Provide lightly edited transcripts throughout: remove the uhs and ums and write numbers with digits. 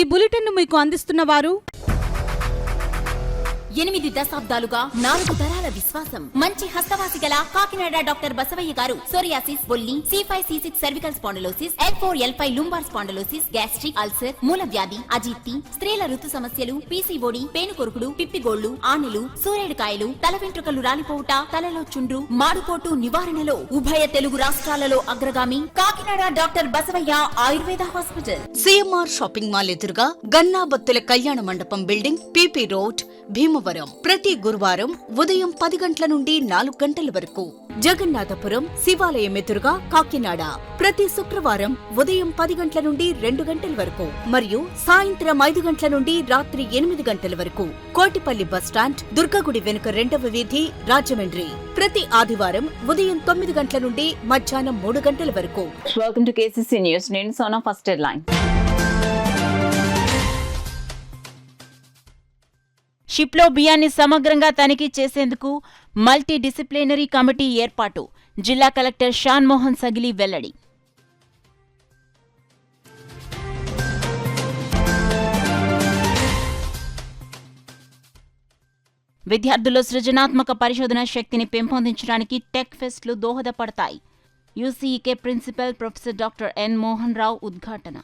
ఈ బులెటిన్ను మీకు అందిస్తున్న వారు 8 దశాబ్దాలుగా 4 తరాల విశ్వాసం. మంచి హస్తవాసి గల కాకినాడ డాక్టర్ బసవయ్య గారు సోరియాసిస్, బొల్లి, C5, C6 cervical spondylosis, L4, L5 lumbar spondylosis, gastric ulcer, మూల వ్యాధి, అజీర్తి, స్త్రీల ఋతు సమస్యలు, PCOD, పేనుకొరుకుడు, పిప్పిగోళ్లు, ఆనెలు, సూరేడుకాయలు, తల వెంట్రుకలు రాలిపోవుట, తలలో చుండ్రు, మాడుకోటు నివారణలో ఉభయ తెలుగు రాష్ట్రాలలో అగ్రగామి Kakinada doctor Basavayya Ayurveda hospital. CMR shopping mall ఎదురుగా గన్నాబత్తుల కళ్యాణ మండపం బిల్డింగ్, PP రోడ్, భీమవరం. ప్రతి గురువారం ఉదయం 10 గంటల నుండి 4 గంటల వరకు. జగన్నాథపురం శివాలయం ఎదురుగా కాకినాడ ప్రతి శుక్రవారం ఉదయం 10 గంటల నుండి 2 గంటల వరకు మరియు సాయంత్రం 5 గంటల నుండి రాత్రి 8 గంటల వరకు. కోటిపల్లి బస్టాండ్, దుర్గగుడి వెనుక 2వ వీధి, రాజమండ్రి. ప్రతి ఆదివారం ఉదయం 9 గంటల నుండి మధ్యాహ్నం 3 గంటల వరకు. Welcome to KCC news. నేను సోనా. First headline. షిప్లో బియ్యాన్ని సమగ్రంగా తనిఖీ చేసేందుకు మల్టీ డిసిప్లినరీ కమిటీ ఏర్పాటు. జిల్లా కలెక్టర్ షాన్ మోహన్ సగిలి వెల్లడి. విద్యార్థుల్లో సృజనాత్మక పరిశోధన శక్తిని పెంపొందించడానికి టెక్ ఫెస్ట్లు దోహదపడతాయి. UCEK principal professor doctor N. Mohan Rao ఉద్ఘాటన.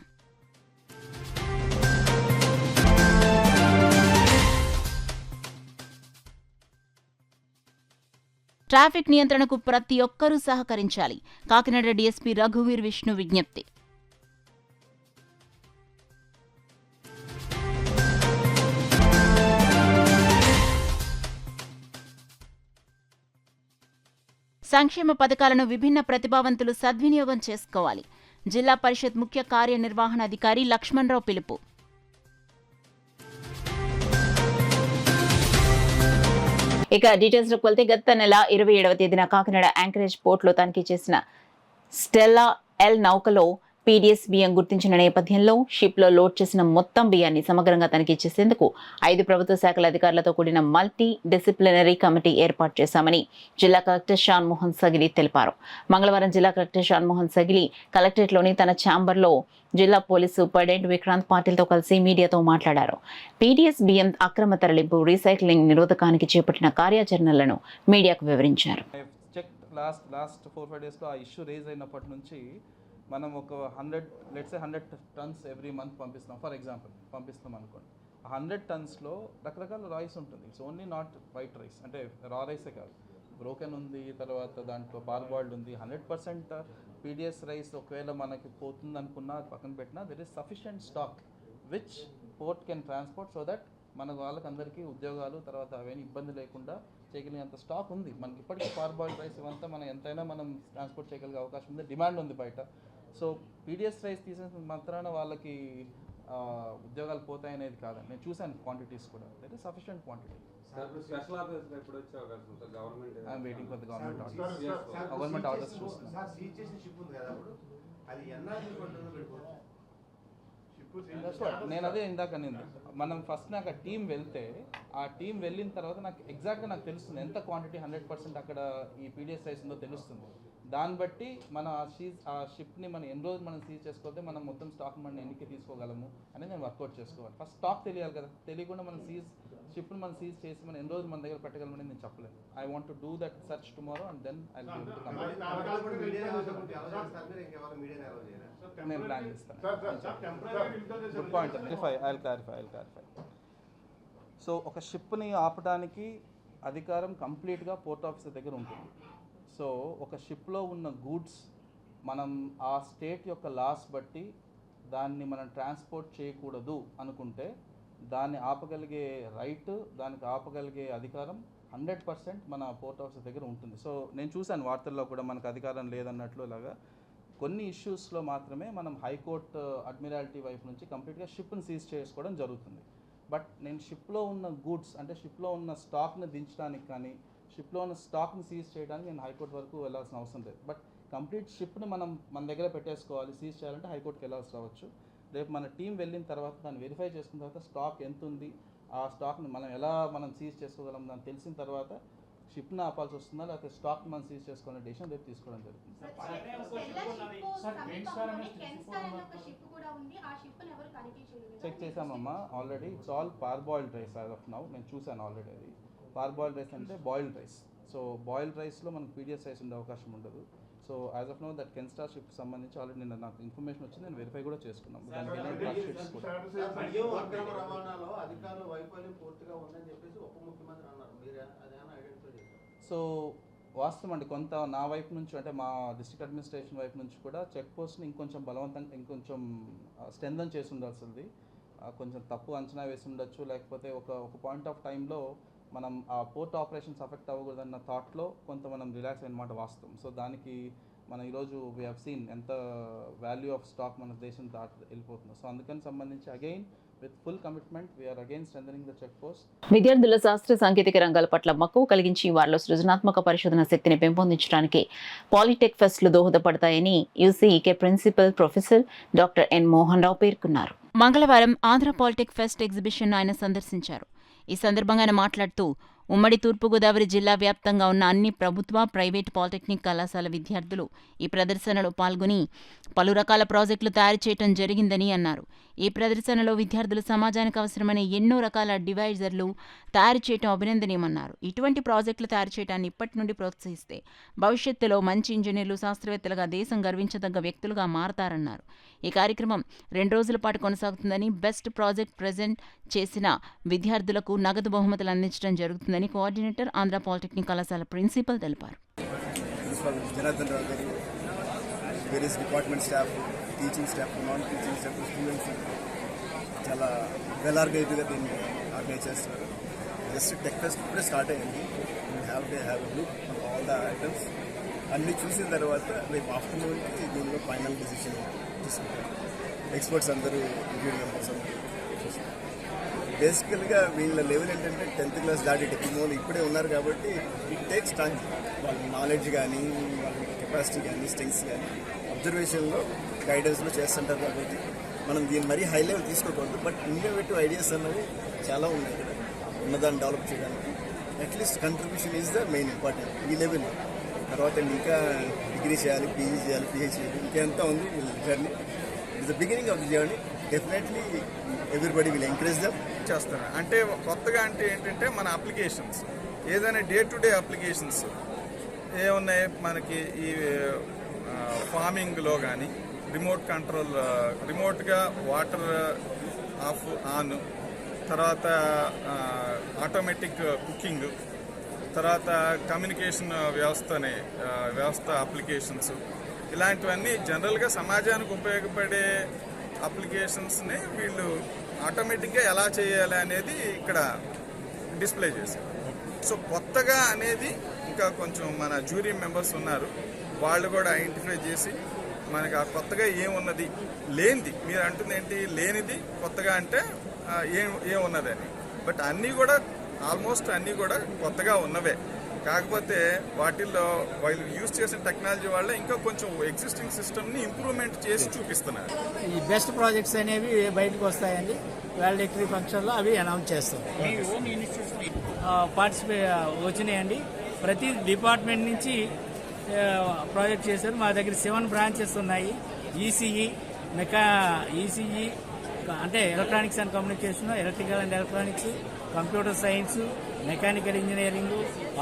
ట్రాఫిక్ నియంత్రణకు ప్రతి ఒక్కరూ సహకరించాలి. కాకినాడ DSP రఘువీర్ విష్ణు విజ్ఞప్తి. సంక్షేమ పథకాలను విభిన్న ప్రతిభావంతులు సద్వినియోగం చేసుకోవాలి. జిల్లా పరిషత్ ముఖ్య కార్యనిర్వహణాధికారి లక్ష్మణరావు పిలుపు. ఇక డీటెయిల్స్ లోకి వెళ్తే గత నెల 27వ తేదీన కాకినాడ యాంకరేజ్ పోర్టులో తనిఖీ చేసిన స్టెల్లా ఎల్ నౌకలో PDS బియ్యం గుర్తించిన నేపథ్యంలో షిప్ లో లోడ్ చేసిన మొత్తం బియ్యాన్ని సమగ్రంగా తనిఖీ చేసేందుకు 5 ప్రభుత్వ శాఖల అధికారులతో కూడిన మల్టీ డిసిప్లినరీ కమిటీ ఏర్పాటు చేశామని జిల్లా కలెక్టర్ షాన్ మోహన్ సగిలి తెలిపారు. మంగళవారం జిల్లా కలెక్టర్ షాన్ మోహన్ సగిలి కలెక్టరేట్లోని తన ఛాంబర్లో జిల్లా పోలీస్ సూపరింటెండెంట్ విక్రాంత్ పాటిల్తో కలిసి మీడియాతో మాట్లాడారు. PDS బియ్యం అక్రమ తరలింపు, రీసైక్లింగ్ నిరోధకానికి చేపట్టిన కార్యాచరణలను మీడియాకు వివరించారు. లాస్ట్ 4-5 డేస్లో ఆ ఇష్యూ రేజ్ అయినప్పటి నుంచి మనం ఒక 100 టన్స్ ఎవ్రీ మంత్ పంపిస్తున్నాం. ఫర్ ఎగ్జాంపుల్ పంపిస్తాం అనుకోండి. 100 టన్స్లో రకరకాల రైస్ ఉంటుంది. It's only not white rice, అంటే రా రైసే కాదు, బ్రోకెన్ ఉంది, తర్వాత దాంట్లో పార్బాయిల్డ్ ఉంది. 100% PDS రైస్ ఒకవేళ మనకి పోతుంది అనుకున్నా పక్కన పెట్టినా there is sufficient stock which port can transport so that మన వాళ్ళకందరికీ ఉద్యోగాలు, తర్వాత అవన్నీ ఇబ్బంది లేకుండా చేయగలిగేంత స్టాక్ ఉంది మనకి. ఇప్పటికీ పార్బాయిల్డ్ రైస్ ఇవంతా మనం ఎంతైనా మనం ట్రాన్స్పోర్ట్ చేయగలిగే అవకాశం ఉంది, డిమాండ్ ఉంది బయట. సో PDS రైస్ తీసేసిన మాత్రాన వాళ్ళకి ఉద్యోగాలు పోతాయనేది కాదండి. నేను చూశాను క్వాంటిటీస్ కూడా, that is sufficient quantity. I'm waiting for the government orders చూస్తున్నాను. నేను అదే ఇందాక నేను మనం ఫస్ట్ నాకు ఆ టీం వెళ్తే, ఆ టీం వెళ్ళిన తర్వాత నాకు ఎగ్జాక్ట్గా నాకు తెలుస్తుంది ఎంత క్వాంటిటీ 100% అక్కడ ఈ PDS రైస్ ఉందో తెలుస్తుంది. దాన్ని బట్టి మనం ఆ షిప్ని మనం ఎన్ని రోజులు మనం సీజ్ చేసుకోతే మనం మొత్తం స్టాక్ మనం ఎన్నికి తీసుకోగలము అనేది నేను వర్కౌట్ చేసుకోవాలి. ఫస్ట్ స్టాక్ తెలియాలి కదా, తెలియకుండా మనం షిప్ని మనం సీజ్ చేసి మనం ఎన్ని రోజులు మన దగ్గర పెట్టగలమని నేను చెప్పలేను. I want to do that search tomorrow and then I will be able to come. నేను ప్లాన్ చేస్తాను. Good point. I will clarify. So ఒక షిప్ని ఆపడానికి అధికారం కంప్లీట్గా పోర్ట్ ఆఫీసర్ దగ్గర ఉంటుంది. సో ఒక షిప్లో ఉన్న గూడ్స్ మనం ఆ స్టేట్ యొక్క లాస్ బట్టి దాన్ని మనం ట్రాన్స్పోర్ట్ చేయకూడదు అనుకుంటే దాన్ని ఆపగలిగే రైట్, దానికి ఆపగలిగే అధికారం 100% మన పోర్ట్ ఆఫీసర్ దగ్గర ఉంటుంది. సో నేను చూశాను వార్తల్లో కూడా మనకు అధికారం లేదన్నట్లు. ఇలాగా కొన్ని ఇష్యూస్లో మాత్రమే మనం హైకోర్టు అడ్మిరాలిటీ వైపు నుంచి కంప్లీట్గా షిప్ని సీజ్ చేసుకోవడం జరుగుతుంది. బట్ నేను షిప్లో ఉన్న గూడ్స్, అంటే షిప్లో ఉన్న స్టాక్ని దించడానికి కానీ షిప్లో ఉన్న స్టాక్ని సీజ్ చేయడానికి నేను హైకోర్టు వరకు వెళ్ళాల్సిన అవసరం లేదు. బట్ కంప్లీట్ షిప్ని మనం మన దగ్గర పెట్టేసుకోవాలి, సీజ్ చేయాలంటే హైకోర్టుకి వెళ్ళాల్సి రావచ్చు. రేపు మన టీం వెళ్ళిన తర్వాత దాన్ని వెరిఫై చేసుకున్న తర్వాత స్టాక్ ఎంత ఉంది, ఆ స్టాక్ని మనం ఎలా సీజ్ చేసుకోగలం దాన్ని తెలిసిన తర్వాత షిప్ని ఆపాల్సి వస్తుందా లేకపోతే స్టాక్ మనం సీజ్ చేసుకునే డెసిషన్ రేపు తీసుకోవడం జరుగుతుంది. చెక్ చేసామమ్మా already. It's all parboiled rice as of now. నేను చూసాను ఆల్రెడీ. అది పార్బాయిల్డ్ రైస్ అంటే బాయిల్డ్ రైస్. సో బాయిల్డ్ రైస్లో మనకు పీడిఎస్ రైస్ ఉండే అవకాశం ఉండదు. So as of now that Kenstar ship సంబంధించి ఆల్రెడీ నిన్న నాకు ఇన్ఫర్మేషన్ వచ్చింది, నేను వెరిఫై కూడా చేసుకున్నాం. దానికి సో వాస్తవం అండి, కొంత నా వైపు నుంచి అంటే మా డిస్ట్రిక్ట్ అడ్మినిస్ట్రేషన్ వైపు నుంచి కూడా చెక్ పోస్ట్ని ఇంకొంచెం బలవంతంగా ఇంకొంచెం స్ట్రెంథన్ చేసి ఉండాల్సింది. కొంచెం తప్పు అంచనా వేసి ఉండొచ్చు, లేకపోతే ఒక పాయింట్ ఆఫ్ టైంలో మనం ఆ పోర్ట్ ఆపరేషన్స్ అఫెక్ట్ అవ్వకూడదన్న థాట్లో కొంత మనం రిలాక్స్ అయినమాట వాస్తవం. సో దానికి మనం ఈరోజు వీ హ్యావ్ సీన్ ఎంత వాల్యూ ఆఫ్ స్టాక్ మన దేశం వెళ్ళిపోతుందో. సో అందుకని సంబంధించి again with full commitment we are again strengthening the check post. విద్యార్థుల శాస్త్ర సాంకేతిక రంగాల పట్ల మక్కువ కలిగించి వారిలో సృజనాత్మక పరిశోధన శక్తిని పెంపొందించడానికి పాలిటెక్ ఫెస్ట్లు దోహదపడతాయని UCEK principal professor doctor N Mohan Rao పేర్కొన్నారు. మంగళవారం ఆంధ్ర పాలిటెక్ ఫెస్ట్ ఎగ్జిబిషన్ ఆయన సందర్శించారు. ఈ సందర్భంగా ఆయన మాట్లాడుతూ ఉమ్మడి తూర్పుగోదావరి జిల్లా వ్యాప్తంగా ఉన్న అన్ని ప్రభుత్వ, ప్రైవేట్ పాలిటెక్నిక్ కళాశాల విద్యార్థులు ఈ ప్రదర్శనలో పాల్గొని పలు రకాల ప్రాజెక్టులు తయారు చేయడం జరిగిందని అన్నారు. ఈ ప్రదర్శనలో విద్యార్థులు సమాజానికి అవసరమైన ఎన్నో రకాల డివైజర్లు తయారు చేయడం అభినందనీయమన్నారు. ఇటువంటి ప్రాజెక్టులు తయారు చేయడాన్ని ఇప్పటి నుండి ప్రోత్సహిస్తే భవిష్యత్తులో మంచి ఇంజనీర్లు, శాస్త్రవేత్తలుగా దేశం గర్వించదగ్గ వ్యక్తులుగా మారతారన్నారు. ఈ కార్యక్రమం 2 రోజుల పాటు కొనసాగుతుందని, బెస్ట్ ప్రాజెక్ట్ ప్రెజెంట్ చేసిన విద్యార్థులకు నగదు బహుమతులు అందించడం జరుగుతుందని కోఆర్డినేటర్ ఆంధ్ర పాలిటెక్నిక్ కళాశాల ప్రిన్సిపల్ తెలిపారు. జనార్దన్ రావు గారు, various department staff, teaching staff, non teaching staff, students చాలా వెల్ ఆర్గనైజ్డ్గా దీన్ని ఆర్గనైజ్ చేస్తున్నారు. జస్ట్ టెక్ ఫెస్ట్ ఇప్పుడే స్టార్ట్ అయ్యింది. We have look all the items అన్నీ చూసిన తర్వాత రేపు ఆఫ్టర్నూన్కి దీనిలో ఫైనల్ డిసిషన్ తీసుకుంటారు. ఎక్స్పర్ట్స్ అందరూ రివ్యూ మెంబర్స్ అందరూ చూస్తారు. బేసికల్గా వీళ్ళ లెవెల్ ఏంటంటే 10th క్లాస్ దాటి డిప్లొమాలు ఇప్పుడే ఉన్నారు కాబట్టి ఇట్ టేక్స్ టైం. వాళ్ళ నాలెడ్జ్ కానీ, వాళ్ళ కెపాసిటీ కానీ, స్ట్రెంగ్స్ కానీ అబ్జర్వేషన్లో, గైడెన్స్లో చేస్తుంటారు కాబట్టి మనం దీన్ని మరీ హై లెవెల్ తీసుకోకూడదు. బట్ ఇన్నోవేటివ్ ఐడియాస్ అన్నవి చాలా ఉన్నాయి ఇక్కడ ఉన్నదాన్ని డెవలప్ చేయడానికి. At least contribution is the main important ఈ లెవెల్. తర్వాత ఇంకా డిగ్రీ చేయాలి, పీజీ చేయాలి, పిహెచ్డీ ఇంకెంత ఉంది journey. It's the beginning of the journey. Definitely everybody will encourage them. చేస్తారు అంటే కొత్తగా అంటే ఏంటంటే మన అప్లికేషన్స్ ఏదైనా డే టు డే అప్లికేషన్స్ ఏమున్నాయి మనకి ఈ ఫార్మింగ్లో కానీ రిమోట్ కంట్రోల్, రిమోట్గా వాటర్ ఆఫ్ ఆన్, తర్వాత ఆటోమేటిక్ కుకింగ్, తర్వాత కమ్యూనికేషన్ వ్యవస్థ అప్లికేషన్స్, ఇలాంటివన్నీ జనరల్గా సమాజానికి ఉపయోగపడే అప్లికేషన్స్ని వీళ్ళు ఆటోమేటిక్గా ఎలా చేయాలి అనేది ఇక్కడ డిస్ప్లే చేశారు. సో కొత్తగా అనేది ఇంకా కొంచెం మన జ్యూరీ మెంబర్స్ ఉన్నారు, వాళ్ళు కూడా ఐడెంటిఫై చేసి మనకి ఆ కొత్తగా ఏమున్నది, లేనిది మీరు అంటుంది ఏంటి, లేనిది కొత్తగా అంటే ఏమున్నదని. బట్ అన్నీ కూడా ఆల్మోస్ట్ అన్నీ కూడా కొత్తగా ఉన్నవే. కాకపోతే వాటిల్లో వాళ్ళు యూజ్ చేసిన టెక్నాలజీ వల్ల ఇంకా కొంచెం ఎగ్జిస్టింగ్ సిస్టమ్ని ఇంప్రూవ్మెంట్ చేసి చూపిస్తున్నారు. ఈ బెస్ట్ ప్రాజెక్ట్స్ అనేవి బయటకు వస్తాయండి. వాల్డేటరీ ఫంక్షన్లో అవి అనౌన్స్ చేస్తాం. వచ్చినాయండి. ప్రతి డిపార్ట్మెంట్ నుంచి ప్రాజెక్ట్ చేశారు. మా దగ్గర 7 బ్రాంచెస్ ఉన్నాయి. ఈసీఈ, ఈసీఈ అంటే electronics and communication, electrical and electronics, computer science, mechanical engineering,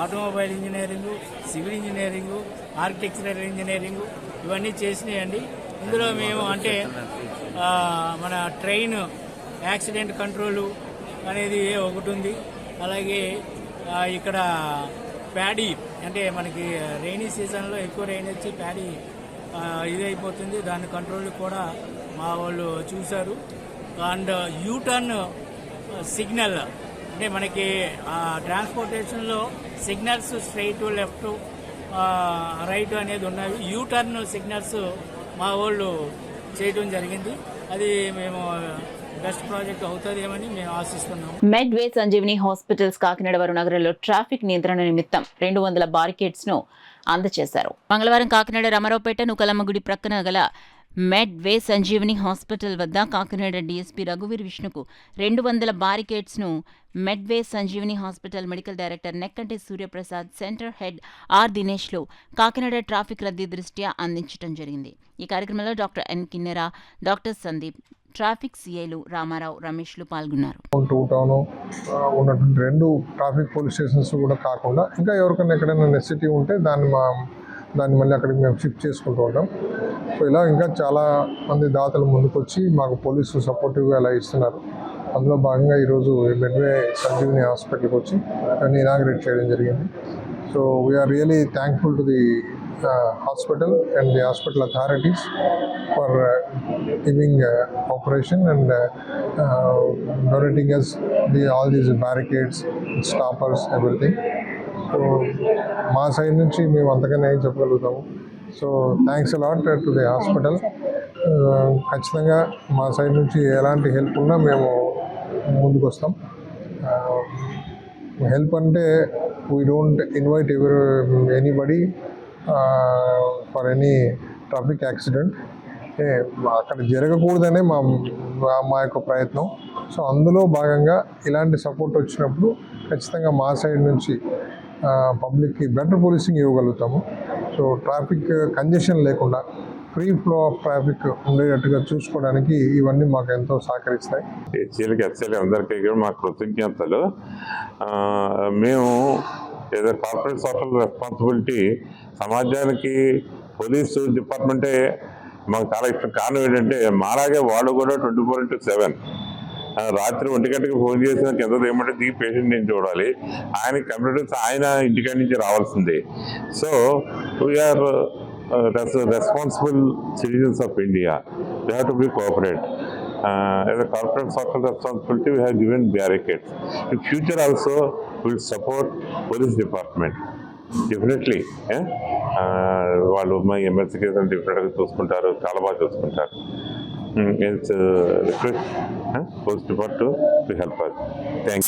automobile engineering, civil engineering, architectural engineering ఇవన్నీ చేసినాయండి. ఇందులో మేము అంటే మన ట్రైన్ యాక్సిడెంట్ కంట్రోలు అనేది ఒకటి ఉంది. అలాగే ఇక్కడ ప్యాడీ అంటే మనకి రైనీ సీజన్లో ఎక్కువ రైన్ వచ్చి ప్యాడీ ఇదైపోతుంది, దాని కంట్రోల్ కూడా మా వాళ్ళు చూశారు. అండ్ యూటర్న్ సిగ్నల్ అంటే మనకి ట్రాన్స్పోర్టేషన్లో సిగ్నల్స్ స్ట్రైట్, లెఫ్ట్, రైట్ అనేది ఉన్నవి. యూటర్న్ సిగ్నల్స్ మా వాళ్ళు చేయడం జరిగింది. అది మేము బెస్ట్ ప్రాజెక్ట్ అవుతుందేమని మేము ఆశిస్తున్నాం. మెడ్వే సంజీవిని హాస్పిటల్స్ కాకినాడ నగరంలో ట్రాఫిక్ నియంత్రణ నిమిత్తం 200 బారికేడ్స్ ను అందజేశారు. మంగళవారం కాకినాడ రామారావుపేట నుకలమ్మ గుడి ప్రక్కన గల మెడ్ వే సంజీవని హాస్పిటల్ వద్ద కాకినాడ డీఎస్పీ రఘువీర్ విష్ణుకు 200 బారికేడ్స్ను Med way Sanjeevani hospital medical director Nekkanti Suryaprasad, centre head R దినేష్లు కాకినాడ ట్రాఫిక్ రద్దీ దృష్ట్యా అందించడం జరిగింది. ఈ కార్యక్రమంలో doctor N Kinnera, doctor Sandeep, traffic సిఐలు రామారావు, రమేష్లు పాల్గొన్నారు. టూ టౌన్ ఉన్నటువంటి 2 ట్రాఫిక్ పోలీస్ స్టేషన్స్ కూడా కాకుండా ఇంకా ఎవరికైనా ఎక్కడైనా నెసిటీ ఉంటే దాన్ని మళ్ళీ అక్కడికి మేము షిఫ్ట్ చేసుకుంటూ ఉంటాం. సో ఇలా ఇంకా చాలా మంది దాతలు ముందుకొచ్చి మాకు పోలీసు సపోర్టివ్గా ఇలా ఇస్తున్నారు. అందులో భాగంగా ఈరోజు మెడ్వే సంజీవని హాస్పిటల్కి వచ్చి దాన్ని ఇనాగ్రేట్ చేయడం జరిగింది. So we are really thankful to the hospital and the hospital authorities for giving operation and donating us all these barricades, stoppers, everything. So మా సైడ్ నుంచి మేము అంతగానే ఏం చెప్పగలుగుతాము. So thanks a lot to the hospital. ఖచ్చితంగా మా సైడ్ నుంచి ఎలాంటి హెల్ప్ ఉన్నా మేము ముందుకు వస్తాం. హెల్ప్ అంటే we don't invite anybody for any traffic accident. అక్కడ జరగకూడదనే మా యొక్క ప్రయత్నం. సో అందులో భాగంగా ఇలాంటి సపోర్ట్ వచ్చినప్పుడు ఖచ్చితంగా మా సైడ్ నుంచి పబ్లిక్కి బెటర్ పోలీసింగ్ ఇవ్వగలుగుతాము. సో ట్రాఫిక్ కంజెషన్ లేకుండా ఫ్రీ ఫ్లో ఆఫ్ ట్రాఫిక్ ఉండేటట్టుగా చూసుకోవడానికి ఇవన్నీ మాకు ఎంతో సహకరిస్తాయి. హెచ్ఎల్కి అందరికీ కూడా మా కృతజ్ఞతలు. మేము ఏదో కార్పొరేట్ సోషల్ రెస్పాన్సిబిలిటీ సమాజానికి పోలీసు డిపార్ట్మెంటే మాకు చాలా ఇష్టం. కారణం ఏంటంటే మాలాగే వాళ్ళు కూడా 24/7 రాత్రి 1 గంటకి ఫోన్ చేసిన కింద ఏమంటే దిగి పేషెంట్ నేను చూడాలి. ఆయన కంప్యూటర్స్ ఆయన ఇంటికాడి నుంచి రావాల్సిందే. So we are responsible citizens of India. We have to be cooperate. As a corporate social responsibility, we have given barricades. In future also, we will support police department. Definitely. వాళ్ళు మా MLC కేసులు డిఫరెంట్గా చూసుకుంటారు, చాలా బాగా చూసుకుంటారు. Police department help us.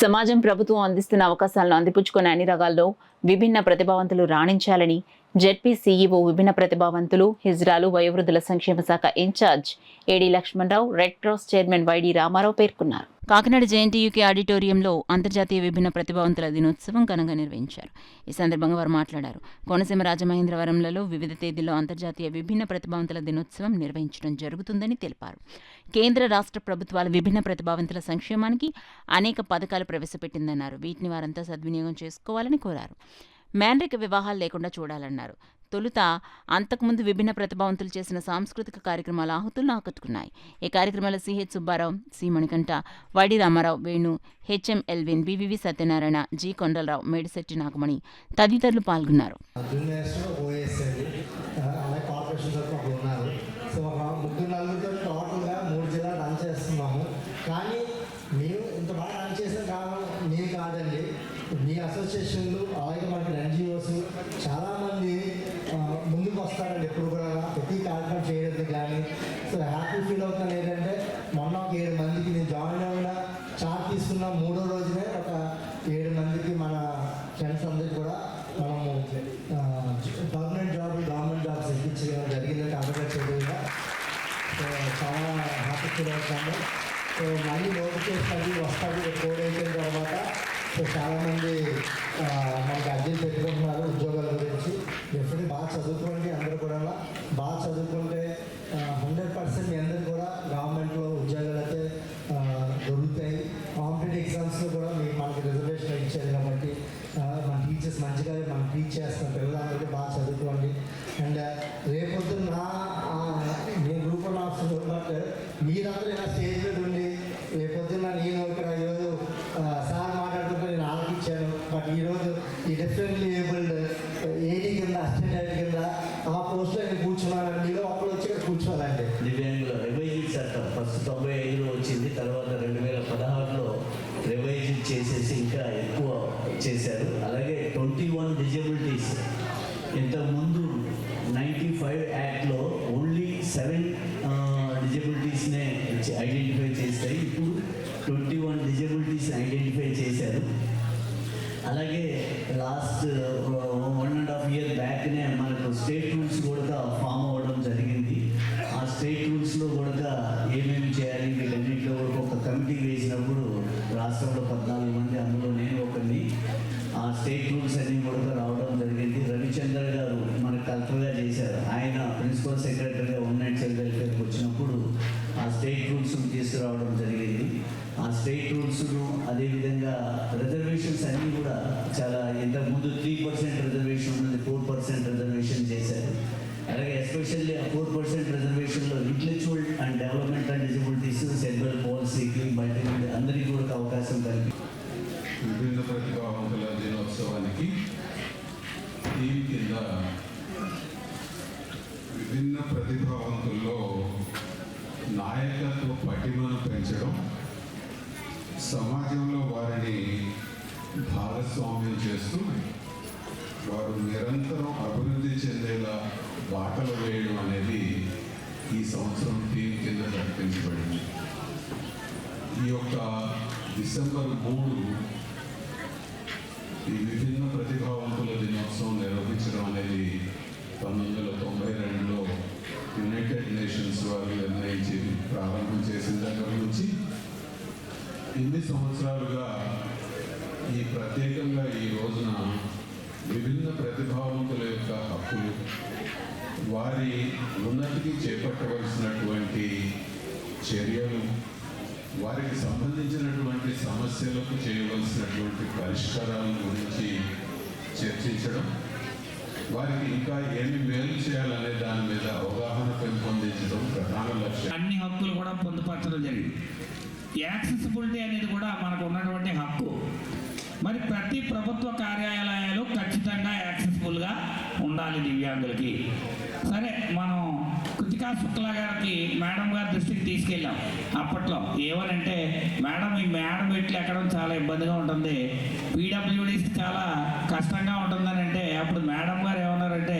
సమాజం ప్రభుత్వం అందిస్తున్న అవకాశాలను అందిపుచ్చుకునే అన్ని రంగాల్లో విభిన్న ప్రతిభావంతులు రాణించాలని జెడ్పీ సీఈఓ, విభిన్న ప్రతిభావంతులు, హిజ్రాలు, వయోవృద్ధుల సంక్షేమ శాఖ incharge AD Lakshmanarao, Red Cross chairman YD Ramarao పేర్కొన్నారు. కాకినాడ జేఎన్టీయూకే ఆడిటోరియంలో అంతర్జాతీయ విభిన్న ప్రతిభావంతుల దినోత్సవం ఘనంగా నిర్వహించారు. ఈ సందర్భంగా వారు మాట్లాడారు. కోనసీమ, రాజమహేంద్రవరంలలో వివిధ తేదీల్లో అంతర్జాతీయ విభిన్న ప్రతిభావంతుల దినోత్సవం నిర్వహించడం జరుగుతుందని తెలిపారు. కేంద్ర, రాష్ట్ర ప్రభుత్వాలు విభిన్న ప్రతిభావంతుల సంక్షేమానికి అనేక పథకాలు ప్రవేశపెట్టిందన్నారు. వీటిని వారంతా సద్వినియోగం చేసుకోవాలని కోరారు. మ్యాన్రిక వివాహాలు లేకుండా చూడాలన్నారు. తొలుత అంతకుముందు విభిన్న ప్రతిభావంతులు చేసిన సాంస్కృతిక కార్యక్రమాల ఆహుతులను ఆకట్టుకున్నాయి. ఈ కార్యక్రమాల్లో CH Subbarao, C Manikanta, YD Ramarao, Venu, HM Elvin, BVV Satyanarayana, G Kondalarao, Medisetti Nagamani తదితరులు పాల్గొన్నారు. మీ అసోసియేషన్లు అలాగే మనకి ఎన్జిఓస్ చాలామంది ముందుకు వస్తారండి. ఎప్పుడు కూడా ప్రతి కార్యక్రమం చేయడం కానీ. సో హ్యాపీ ఫీల్ అవుతున్నాను ఏంటంటే మొన్న ఒక 7 మందికి నేను జాయిన్ అయిన చార్ట్ తీసుకున్న 3వ రోజునే ఒక 7 మందికి మన ఫ్రెండ్స్ అందరికీ కూడా మనము పర్మనెంట్ జాబ్, గవర్నమెంట్ జాబ్స్ ఇప్పించడం జరిగిందని కంప్లీట్ చేయడంగా. సో చాలా హ్యాపీ ఫీల్ అవుతున్నాను. సో మళ్ళీ నోటిఫికేషన్ అది వస్తుంది కోడ్ అయిపోయిన తర్వాత. సో చాలామంది మనకి అర్జీలు పెట్టుకుంటున్నారు ఉద్యోగాల గురించి. డెఫినెట్లీ బాగా చదువుకోండి. అందరూ కూడా బాగా చదువుకుంటే 100% మీ అందరూ కూడా గవర్నమెంట్లో ఉద్యోగాలు అయితే దొరుకుతాయి. కాంపిటేటివ్ ఎగ్జామ్స్లో కూడా మనకి రిజర్వేషన్ ఇచ్చారు కాబట్టి మన టీచర్స్ మంచిగా మనం టీచ్ చేస్తాం. పిల్లలందరికీ బాగా చదువుకోండి. అండ్ రేపొద్దున నేను గ్రూప్ ఆఫ్ ఆఫీసర్ బట్ మీరందరూ ఇలా స్టేజ్ మీద ఉండి రేపొద్దున నేను ఇక్కడ ఈరోజు సార్ మాట్లాడుతుంటే నేను ఆలోచించాను. బట్ ఈరోజు ఈ డిఫరెంట్లీ ఏబుల్డ్ ఏడీ కింద, అసిస్టెంట్ కింద ఆ పోస్ట్లో నేను కూర్చున్నాను. మీలో అప్పుడు వచ్చి ఇక్కడ కూర్చోవాలండి. దివ్యాంగుల రివైజ్ చట్టం ఫస్ట్ 95లో వచ్చింది. తర్వాత 2016లో రివైజ్ చేసేసి ఇంకా ఎక్కువ చేశారు. అలాగే 21 డిజబిలిటీస్. ఇంతకుముందు 95 యాక్ట్లో ఓన్లీ 7 డిజబిలిటీస్నే ఐడెంటిఫై చేస్తాయి. ఇప్పుడు 21 డిజబిలిటీస్ ఐడెంటిఫై చేశారు. అలాగే లాస్ట్ 1.5 year బ్యాక్నే మనకు స్టేట్ రూల్స్ కూడా ఫామ్ అవ్వడం జరిగింది. ఆ స్టేట్ 3% రిజర్వేషన్ ఉన్నది 4% రిజర్వేషన్ చేశారు. అలాగే ఎస్పెషల్లీ ఆ 4% రిజర్వేషన్లో intellectual and development and disabilities, cerebral పాలసీకి మల్టీ అందరికీ కూడా అవకాశం కలిగి విభిన్న ప్రతిభావంతుల దినోత్సవానికి థీమ్ కింద విభిన్న ప్రతిభావంతుల్లో నాయకత్వ పటిమను పెంచడం, సమాజంలో వారిని భాగస్వామ్యం చేస్తూ వారు నిరంతరం అభివృద్ధి చెందేలా బాటలు వేయడం అనేది ఈ సంవత్సరం థీమ్ కింద ప్రకటించబడింది. ఈ యొక్క డిసెంబర్ 3 ఈ విభిన్న ప్రతిభావంతుల దినోత్సవం నిర్వహించడం అనేది 1992లో యునైటెడ్ నేషన్స్ వారు నిర్ణయించి ప్రారంభం చేసిన దగ్గర నుంచి ఇన్ని సంవత్సరాలుగా ఈ ప్రత్యేకంగా ఈ రోజున విభిన్న ప్రతిభావంతుల యొక్క హక్కులు, వారి ఉన్నతికి చేపట్టవలసినటువంటి చర్యలు, వారికి సంబంధించినటువంటి సమస్యలకు చేయవలసినటువంటి పరిష్కారాల గురించి చర్చించడం, వారికి ఇంకా ఏమి మేలు చేయాలనే దాని మీద అవగాహన పెంపొందించడం ప్రధాన లక్ష్యం. అన్ని హక్కులు కూడా పొందుపరచడం జరిగింది. యాక్సెసిబిలిటీ అనేది కూడా మనకు ఉన్నటువంటి హక్కు. మరి ప్రతి ప్రభుత్వ కార్యాలయాలు ఖచ్చితంగా యాక్సెసిబుల్గా ఉండాలి దివ్యాంగులకి. సరే, మనం కృతికా శుక్లా గారికి మేడం గారి దృష్టికి తీసుకెళ్ళాం. అప్పట్లో ఏమనంటే, మేడం ఈ మేడం మెట్లు ఎక్కడం చాలా ఇబ్బందిగా ఉంటుంది, పీడబ్ల్యూడీకి చాలా కష్టంగా ఉంటుందని అంటే, అప్పుడు మేడం గారు ఏమన్నారంటే,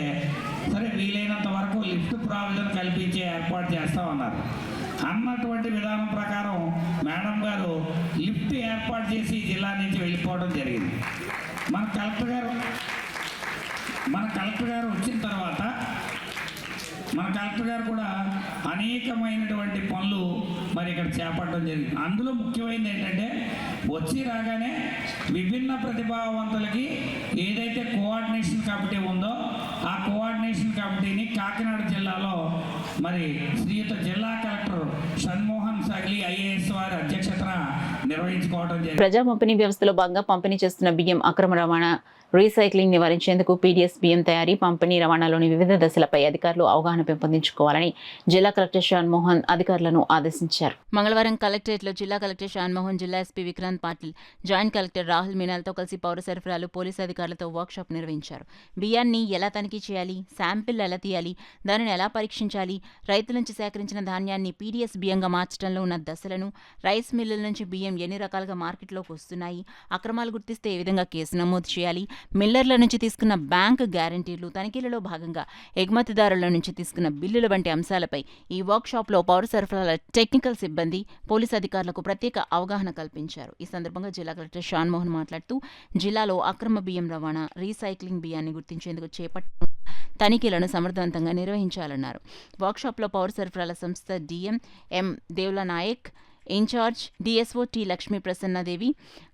సరే వీలైనంత వరకు లిఫ్ట్ ప్రావిజన్ కల్పించే ఏర్పాటు చేస్తామన్నారు. అన్నటువంటి విధానం ప్రకారం మేడం గారు లిఫ్ట్ ఏర్పాటు చేసి జిల్లా నుంచి వెళ్ళిపోవడం జరిగింది. మన కలెక్టర్ గారు వచ్చిన తర్వాత మన కలెక్టర్ గారు కూడా అనేకమైనటువంటి పనులు మరి ఇక్కడ చేపట్టడం జరిగింది. అందులో ముఖ్యమైనది ఏంటంటే, వచ్చి రాగానే విభిన్న ప్రతిభావంతులకి ఏదైతే కోఆర్డినేషన్ కమిటీ ఉందో ఆ కోఆర్డినేషన్ కమిటీని కాకినాడ జిల్లాలో మరి శ్రీయుత జిల్లా కలెక్టర్ షణ్మోహన్ సగ్లి ఐఏఎస్ వారి అధ్యక్షతన నిర్వహించుకోవడం జరిగింది. ప్రజా పంపిణీ వ్యవస్థలో భాగంగా పంపిణీ చేస్తున్న బియ్యం అక్రమ రవాణా, రీసైక్లింగ్ నివారించేందుకు పీడీఎస్ బియ్యం తయారీ, పంపిణీ, రవాణాలోని వివిధ దశలపై అధికారులు అవగాహన పెంపొందించుకోవాలని జిల్లా కలెక్టర్ షణ్మోహన్ అధికారులను ఆదేశించారు. మంగళవారం కలెక్టరేట్లో జిల్లా కలెక్టర్ షణ్మోహన్, జిల్లా SP Vikrant Patil, joint collector Rahul మీనాల్తో కలిసి పౌర సరఫరాలు, పోలీసు అధికారులతో వర్క్షాప్ నిర్వహించారు. బియ్యాన్ని ఎలా తనిఖీ చేయాలి, శాంపిల్ ఎలా తీయాలి, దానిని ఎలా పరీక్షించాలి, రైతుల నుంచి సేకరించిన ధాన్యాన్ని పీడీఎస్ బియ్యంగా మార్చడంలో ఉన్న దశలను, రైస్ మిల్లుల నుంచి బియ్యం ఎన్ని రకాలుగా మార్కెట్లోకి వస్తున్నాయి, అక్రమాలు గుర్తిస్తే ఏ విధంగా కేసు నమోదు చేయాలి, మిల్లర్ల నుంచి తీసుకున్న బ్యాంకు గ్యారంటీలు, తనిఖీలలో భాగంగా ఎగుమతిదారుల నుంచి తీసుకున్న బిల్లుల వంటి అంశాలపై ఈ వర్క్షాప్లో పౌర సరఫరాల టెక్నికల్ సిబ్బంది, పోలీసు అధికారులకు ప్రత్యేక అవగాహన కల్పించారు. ఈ సందర్భంగా జిల్లా కలెక్టర్ షణ్మోహన్ మాట్లాడుతూ, జిల్లాలో అక్రమ బియ్యం రవాణా, రీసైక్లింగ్ బియ్యాన్ని గుర్తించేందుకు చేపట్టిన తనిఖీలను సమర్థవంతంగా నిర్వహించాలన్నారు. వర్క్షాప్లో పౌర సరఫరాల సంస్థ DM M Devula Nayak, incharge DSO T Lakshmi Prasannadevi,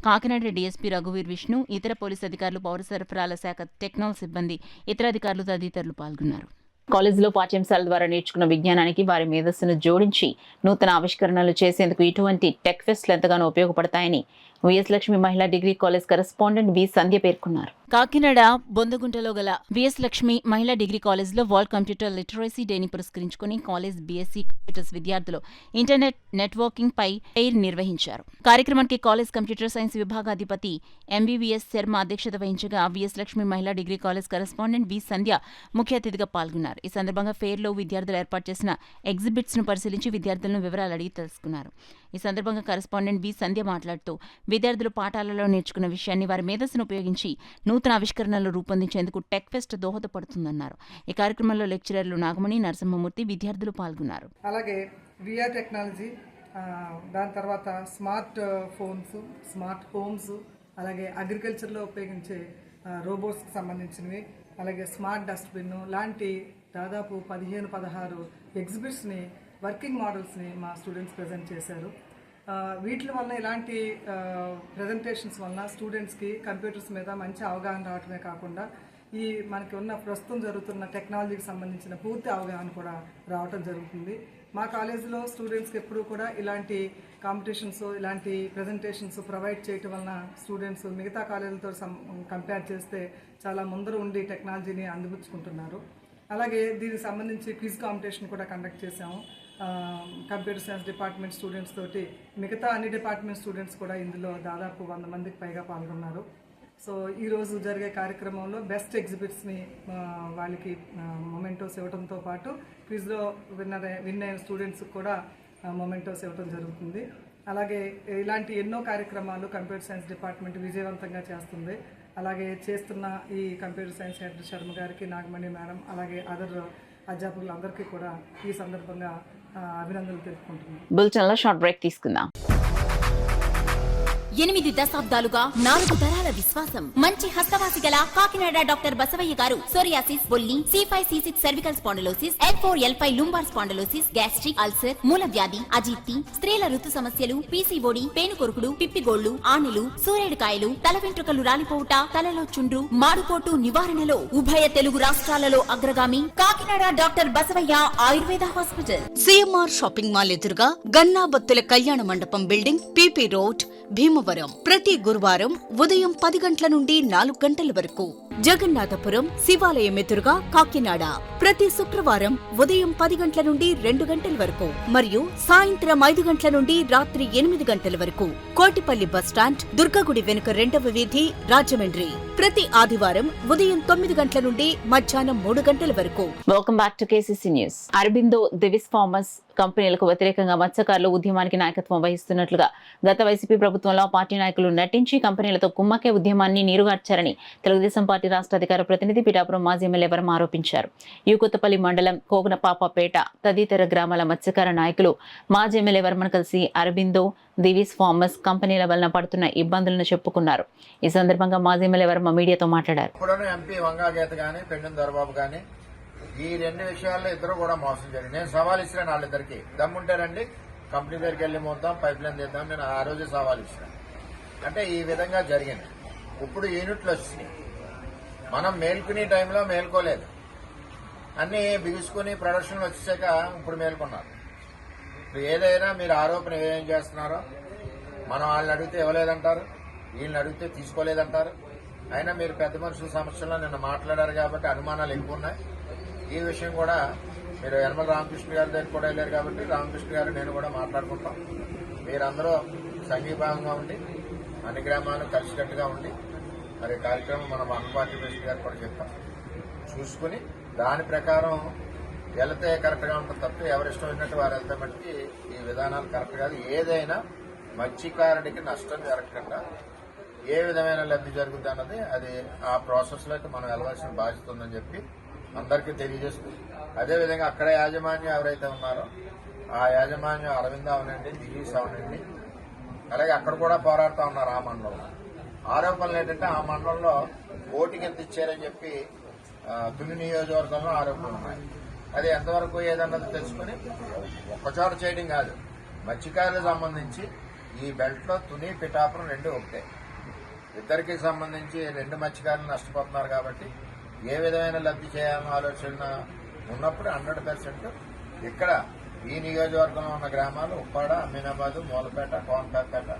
Kakinada DSP రఘువీర్ విష్ణు, ఇతర పోలీసు అధికారులు, పౌర సరఫరాల శాఖ టెక్నాలజీ సిబ్బంది, ఇతర అధికారులు తదితరులు పాల్గొన్నారు. కాలేజీలో పాఠ్యాంశాల ద్వారా నేర్చుకున్న విజ్ఞానానికి వారి మేధస్సును జోడించి నూతన ఆవిష్కరణలు చేసేందుకు ఇటువంటి టెక్ ఫెస్ట్లు ఎంతగానో ఉపయోగపడతాయని విఎస్ లక్ష్మి మహిళా డిగ్రీ కాలేజ్ కరెస్పాండెంట్ వి సంధ్య పేర్కొన్నారు. కాకినాడ బొందగుంటలో గల విఎస్ లక్ష్మి మహిళా డిగ్రీ కాలేజ్లో వరల్డ్ కంప్యూటర్ లిటరసీ డేని పురస్కరించుకుని కాలేజ్ బీఎస్సీ కంప్యూటర్స్ విద్యార్థులు ఇంటర్నెట్ నెట్వర్కింగ్ పై ఎయిర్ నిర్వహించారు. కార్యక్రమానికి కాలేజ్ కంప్యూటర్ సైన్స్ విభాగాధిపతి ఎంబీవీఎస్ శర్మ అధ్యక్షత వహించగా విఎస్ లక్ష్మి మహిళా డిగ్రీ కాలేజ్ కరెస్పాండెంట్ వి సంధ్య ముఖ్య అతిథిగా పాల్గొన్నారు. ఈ సందర్భంగా ఫెయిర్లో విద్యార్థులు ఏర్పాటు చేసిన ఎగ్జిబిట్స్ ను పరిశీలించి విద్యార్థులను వివరాలు అడిగి తెలుసుకున్నారు. ఈ సందర్భంగా కరెస్పాండెంట్ వి సంధ్య మాట్లాడుతూ, విద్యార్థులు పాఠాలలో నేర్చుకున్న విషయాన్ని వారి మేధస్సును ఉపయోగించి నూతన ఆవిష్కరణలు రూపొందించేందుకు టెక్ ఫెస్ట్ దోహదపడుతుందన్నారు. ఈ కార్యక్రమంలో లెక్చరర్లు నాగమణి, నరసింహమూర్తి, విద్యార్థులు పాల్గొన్నారు. అలాగే విఆర్ టెక్నాలజీ, దాని తర్వాత స్మార్ట్ ఫోన్స్, స్మార్ట్ హోమ్స్, అలాగే అగ్రికల్చర్లో ఉపయోగించే రోబోట్స్కి సంబంధించినవి, అలాగే స్మార్ట్ డస్ట్బిన్ లాంటి దాదాపు 15-16 ఎగ్జిబిట్స్ని, వర్కింగ్ మోడల్స్ని మా స్టూడెంట్స్ ప్రజెంట్ చేశారు. వీటి వల్ల ఇలాంటి ప్రజెంటేషన్స్ వలన స్టూడెంట్స్కి కంప్యూటర్స్ మీద మంచి అవగాహన రావటమే కాకుండా ఈ మనకి ఉన్న ప్రస్తుతం జరుగుతున్న టెక్నాలజీకి సంబంధించిన పూర్తి అవగాహన కూడా రావటం జరుగుతుంది. మా కాలేజీలో స్టూడెంట్స్కి ఎప్పుడూ కూడా ఇలాంటి కాంపిటీషన్స్, ఇలాంటి ప్రజెంటేషన్స్ ప్రొవైడ్ చేయటం వలన స్టూడెంట్స్ మిగతా కాలేజీలతో కంపేర్ చేస్తే చాలా ముందర ఉండి టెక్నాలజీని అందిపుచ్చుకుంటున్నారు. అలాగే దీనికి సంబంధించి క్విజ్ కాంపిటీషన్ కూడా కండక్ట్ చేశాము. కంప్యూటర్ సైన్స్ డిపార్ట్మెంట్ స్టూడెంట్స్ తోటి మిగతా అన్ని డిపార్ట్మెంట్ స్టూడెంట్స్ కూడా ఇందులో దాదాపు 100 మందికి పైగా పాల్గొన్నారు. సో ఈరోజు జరిగే కార్యక్రమంలో బెస్ట్ ఎగ్జిబిట్స్ని వాళ్ళకి మొమెంటోస్ ఇవ్వడంతో పాటు క్విజ్లో విన్ అయిన స్టూడెంట్స్కి కూడా మొమెంటోస్ ఇవ్వడం జరుగుతుంది. అలాగే ఇలాంటి ఎన్నో కార్యక్రమాలు కంప్యూటర్ సైన్స్ డిపార్ట్మెంట్ విజయవంతంగా చేస్తుంది. అలాగే చేస్తున్న ఈ కంప్యూటర్ సైన్స్ హెడ్ శర్మ గారికి, నాగమణి మేడం, అలాగే అదర్ అధ్యాపకులందరికీ కూడా ఈ సందర్భంగా అభినందనలు తెలుపుకుంటున్నాను. బులెటిన్లో షార్ట్ బ్రేక్ తీసుకుందాం. 8 దశాబ్దాలుగా 4 తరాల విశ్వాసం. మంచి హస్తవాసి గల కాకినాడ డాక్టర్ బసవయ్య గారు సోరియాసిస్, బొల్లి, C5C6 cervical spondylosis, L4L5 lumbar spondylosis, gastric ulcer, మూలవ్యాధి, అజీర్తి, స్త్రీల ఋతు సమస్యలు, పీసీఓడి, పేనుకొరుకుడు, పిప్పిగోళ్లు, ఆనెలు, సూరేడుకాయలు, తల వెంట్రుకలు రాలిపోవుట, తలలో చుండ్రు, మాడుపోటు నివారణలో ఉభయ తెలుగు రాష్ట్రాలలో అగ్రగామి Kakinada doctor Basavayya Ayurveda hospital. CMR shopping mall ఎదురుగా గన్నాబత్తుల కళ్యాణ మండపం బిల్డింగ్, పీపీ రోడ్, భీమవరం. ప్రతి గురువారం ఉదయం 10 గంటల నుండి 4 గంటల వరకు. జగన్నాథపురం శివాలయం ఎదురుగా కాకినాడ ప్రతి శుక్రవారం ఉదయం 10 గంటల నుండి 2 గంటల వరకు మరియు సాయంత్రం 5 గంటల నుండి రాత్రి 8 గంటల వరకు. కోటిపల్లి బస్టాండ్, దుర్గగుడి వెనుక 2వ వీధి, రాజమండ్రి ప్రతి ఆదివారం ఉదయం 9 గంటల నుండి మధ్యాహ్నం 3 గంటల వరకు. Welcome back to KCC news. Aurobindo Divi's farmers కంపెనీలకు వ్యతిరేకంగా మత్స్యకారులు ఉద్యమానికి నాయకత్వం వహిస్తున్నట్లుగా గత వైసీపీ ప్రభుత్వంలో పార్టీ నాయకులు నటించి కంపెనీలతో కుమ్మకే ఉద్యమాన్ని నీరుగార్చారని తెలుగుదేశం పార్టీ రాష్ట్ర అధికార ప్రతినిధి పిఠాపురం మాజీ ఎమ్మెల్యే వరం ఆరోపించారు. కొత్తపల్లి మండలం కోగనపాపపేట తదితర గ్రామాల మత్స్యకార నాయకులు మాజీ ఎమ్మెల్యే వర్మను కలిసి అరబిందో దివిస్ ఫార్మర్స్ కంపెనీల వలన పడుతున్న ఇబ్బందులను చెప్పుకున్నారు. ఈ సందర్భంగా మాజీ ఎమ్మెల్యే వర్మ మీడియాతో మాట్లాడారు. ఎంపీ వంగాగీత గాని పెండెం దొరబాబు గాని ఈ 2 విషయాల్లో ఇద్దరు కూడా మోసం జరిగింది. నేను సవాల్ ఇచ్చినాను వాళ్ళిద్దరికి, దమ్ముంటారండి కంపెనీ దగ్గరికి వెళ్ళి మోద్దాం, పైప్ లైన్ తీద్దాం, నేను ఆ రోజు సవాల్ ఇచ్చిన. అంటే ఈ విధంగా జరిగింది. ఇప్పుడు యూనిట్లు వచ్చినాయి, మనం మేల్కునే టైంలో మేల్కోలేదు, అన్ని బిగుసుకుని ప్రొడక్షన్ వచ్చాక ఇప్పుడు మేల్కొన్నారు. ఇప్పుడు ఏదైనా మీరు ఆరోపణ ఏం చేస్తున్నారో మనం వాళ్ళని అడిగితే ఇవ్వలేదంటారు, వీళ్ళని అడిగితే తీసుకోలేదంటారు. అయినా మీరు పెద్ద మనుషుల సమస్యల్లో నిన్న మాట్లాడారు కాబట్టి అనుమానాలు ఎక్కువ ఉన్నాయి. ఈ విషయం కూడా మీరు యనమల రామకృష్ణ గారి దగ్గర కూడా వెళ్ళారు కాబట్టి రామకృష్ణ గారు నేను కూడా మాట్లాడుకుంటాం. మీరందరూ సంఘీభావంగా ఉండి అన్ని గ్రామాలు కలిసికట్టుగా ఉండి మరి కార్యక్రమం మన వన్ పార్టీ ప్రెసిడెంట్ గారు కూడా చెప్తాం, చూసుకుని దాని ప్రకారం వెళితే కరెక్ట్గా ఉంటుంది తప్ప ఎవరిష్టం ఉన్నట్టు వారు వెళ్తే మట్టికి ఈ విధానాలు కరెక్ట్ కాదు. ఏదైనా మత్స్యకారుడికి నష్టం జరగకుండా ఏ విధమైన లబ్ధి జరుగుతుంది అన్నది అది ఆ ప్రాసెస్లోకి మనం వెళ్ళవలసిన బాధ్యత ఉందని చెప్పి అందరికీ తెలియజేస్తుంది. అదేవిధంగా అక్కడ యాజమాన్యం ఎవరైతే ఉన్నారో ఆ యాజమాన్యం అరవింద్ అవనండి, దిలీస్ అవనండి, అలాగే అక్కడ కూడా పోరాడుతూ ఉన్నారు. ఆ మండలంలో ఆరోపణలు ఏంటంటే ఆ మండలంలో ఓటింగ్ ఎంత ఇచ్చారని చెప్పి తుని నియోజకవర్గంలో ఆరోపణలు ఉన్నాయి. అది ఎంతవరకు ఏదన్నది తెలుసుకుని ఒక్కచోట చేయడం కాదు, మత్స్యకారులకు సంబంధించి ఈ బెల్ట్లో తుని పిఠాపురం 2 ఒకటే. ఇద్దరికి సంబంధించి 2 మత్స్యకారులు నష్టపోతున్నారు కాబట్టి ఏ విధమైన లబ్ధి చేయాలని ఆలోచన ఉన్నప్పుడు 100% ఇక్కడ ఈ నియోజకవర్గంలో ఉన్న గ్రామాలు ఉప్పాడ, అమీనాబాదు, మూలపేట, కోనపేట,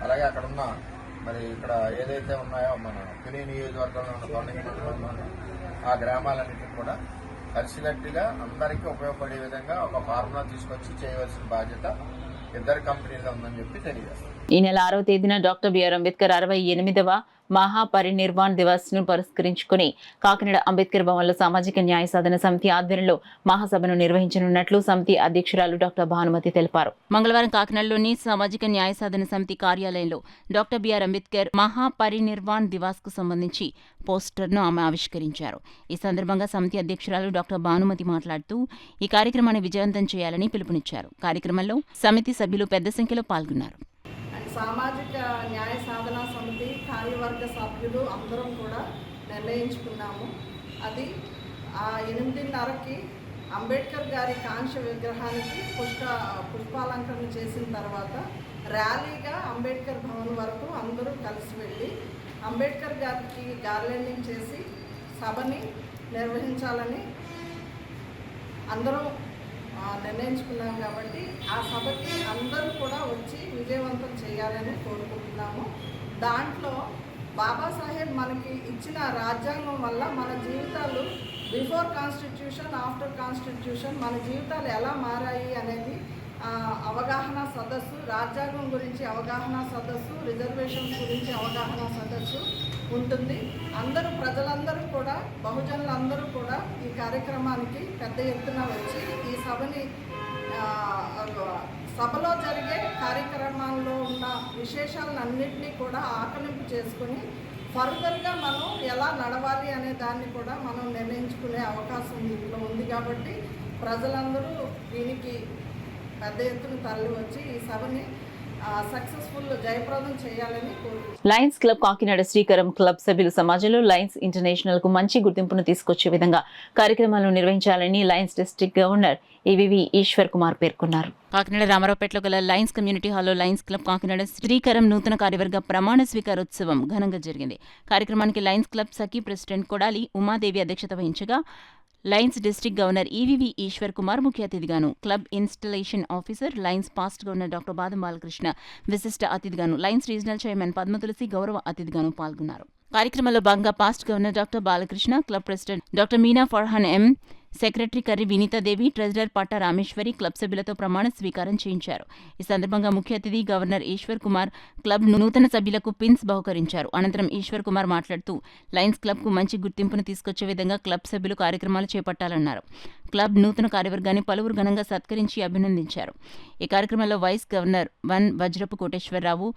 అలాగే అక్కడ ఉన్న మరి ఇక్కడ ఏదైతే ఉన్నాయో మన తుని నియోజకవర్గంలో ఉన్న కొండగి మండలంలో ఉన్న ఆ గ్రామాలన్నింటినీ కూడా కలిసికట్టుగా అందరికీ ఉపయోగపడే విధంగా ఒక ఫార్ములా తీసుకొచ్చి చేయవలసిన బాధ్యత ఇద్దరు కంపెనీలో ఉందని చెప్పి తెలియజేస్తారు. ఈ నెల 6వ తేదీన డాక్టర్ బిఆర్ అంబేద్కర్ 68వ మహాపరినిర్వాణ్ దివస్ ను పురస్కరించుకుని కాకినాడ అంబేద్కర్ భవన్ లో సామాజిక న్యాయ సాధన సమితి ఆధ్వర్యంలో మహాసభను నిర్వహించనున్నట్లు సమితి అధ్యక్షురాలు డాక్టర్ భానుమతి తెలిపారు. మంగళవారం కాకినాడలోని సామాజిక న్యాయ సాధన సమితి కార్యాలయంలో డాక్టర్ బిఆర్ అంబేద్కర్ మహాపరినిర్వాణ్ దివాస్ కు సంబంధించి పోస్టర్ను ఆమె ఆవిష్కరించారు. ఈ సందర్భంగా సమితి అధ్యక్షురాలు డాక్టర్ భానుమతి మాట్లాడుతూ ఈ కార్యక్రమాన్ని విజయవంతం చేయాలని పిలుపునిచ్చారు. కార్యక్రమంలో సమితి సభ్యులు పెద్ద సంఖ్యలో పాల్గొన్నారు. సామాజిక న్యాయ సాధన సమితి కార్యవర్గ సభ్యులు అందరం కూడా నిర్ణయించుకున్నాము. అది 8:30కి అంబేద్కర్ గారి కాంస్య విగ్రహానికి పుష్పాలంకరణ చేసిన తర్వాత ర్యాలీగా అంబేద్కర్ భవన్ వరకు అందరూ కలిసి వెళ్ళి అంబేద్కర్ గారికి గార్లెండింగ్ చేసి సభని నిర్వహించాలని అందరం నిర్ణయించుకున్నాం కాబట్టి ఆ సభకి అందరూ కూడా వచ్చి విజయవంతం చేయాలని కోరుకుంటున్నాము. దాంట్లో బాబాసాహెబ్ మనకి ఇచ్చిన రాజ్యాంగం వల్ల మన జీవితాలు బిఫోర్ కాన్స్టిట్యూషన్, ఆఫ్టర్ కాన్స్టిట్యూషన్ మన జీవితాలు ఎలా మారాయి అనేది అవగాహన సదస్సు, రాజ్యాంగం గురించి అవగాహన సదస్సు, రిజర్వేషన్స్ గురించి అవగాహన సదస్సు ఉంటుంది. ప్రజలందరూ కూడా, బహుజనులందరూ కూడా ఈ కార్యక్రమానికి పెద్ద ఎత్తున వచ్చి ఈ సభలో జరిగే కార్యక్రమాల్లో ఉన్న విశేషాలన్నింటినీ కూడా ఆకలింపు చేసుకొని ఫర్దర్గా మనం ఎలా నడవాలి అనే దాన్ని కూడా మనం నిర్ణయించుకునే అవకాశం ఇందులో ఉంది. కాబట్టి ప్రజలందరూ దీనికి పెద్ద ఎత్తున తరలి వచ్చి ఈ సభని సక్సెస్ఫుల్ జయప్రదం చేయాలని కోరుకుంటున్నాను. Lions club Kakinada Srikaram club సభ్యులు సమాజంలో లయన్స్ ఇంటర్నేషనల్ కు మంచి గుర్తింపును తీసుకొచ్చే విధంగా కార్యక్రమాలను నిర్వహించాలని Lions district governor EVV Eswar Kumar పేర్కొన్నారు. కాకినాడ రామారావుపేటలో గల లయన్స్ కమ్యూనిటీ హాల్లో లయన్స్ క్లబ్ కాకినాడ శ్రీకరం నూతన కార్యవర్గ ప్రమాణ స్వీకారోత్సవం ఘనంగా జరిగింది. కార్యక్రమానికి Lions club Sakhi president Kodali Umadevi అధ్యక్షత వహించగా Lions district governor EVV Eswar Kumar ముఖ్య అతిథిగాను, club installation officer Lions past governor doctor Badam Balakrishna విశిష్ట అతిథిగాను, లయన్స్ రీజనల్ చైర్మన్ పద్మతులసి గౌరవ అతిథిగాను పాల్గొన్నారు. కార్యక్రమంలో భాగంగా past governor doctor Balakrishna, club president doctor Meena Farhan ఎం, సెక్రటరీ కర్రి వినీతాదేవి, ట్రెజరర్ పట్టా రామేశ్వరి క్లబ్ సభ్యులతో ప్రమాణ స్వీకారం చేయించారు. ఈ సందర్భంగా ముఖ్య అతిథి గవర్నర్ ఈశ్వర్ కుమార్ క్లబ్ నూతన సభ్యులకు పిన్స్ బహుకరించారు. అనంతరం ఈశ్వర్ కుమార్ మాట్లాడుతూ లయన్స్ క్లబ్కు మంచి గుర్తింపును తీసుకొచ్చే విధంగా క్లబ్ సభ్యులు కార్యక్రమాలు చేపట్టాలన్నారు. క్లబ్ నూతన కార్యవర్గాన్ని పలువురు ఘనంగా సత్కరించి అభినందించారు. ఈ కార్యక్రమంలో vice governor 1 Vajrapu Koteswararao,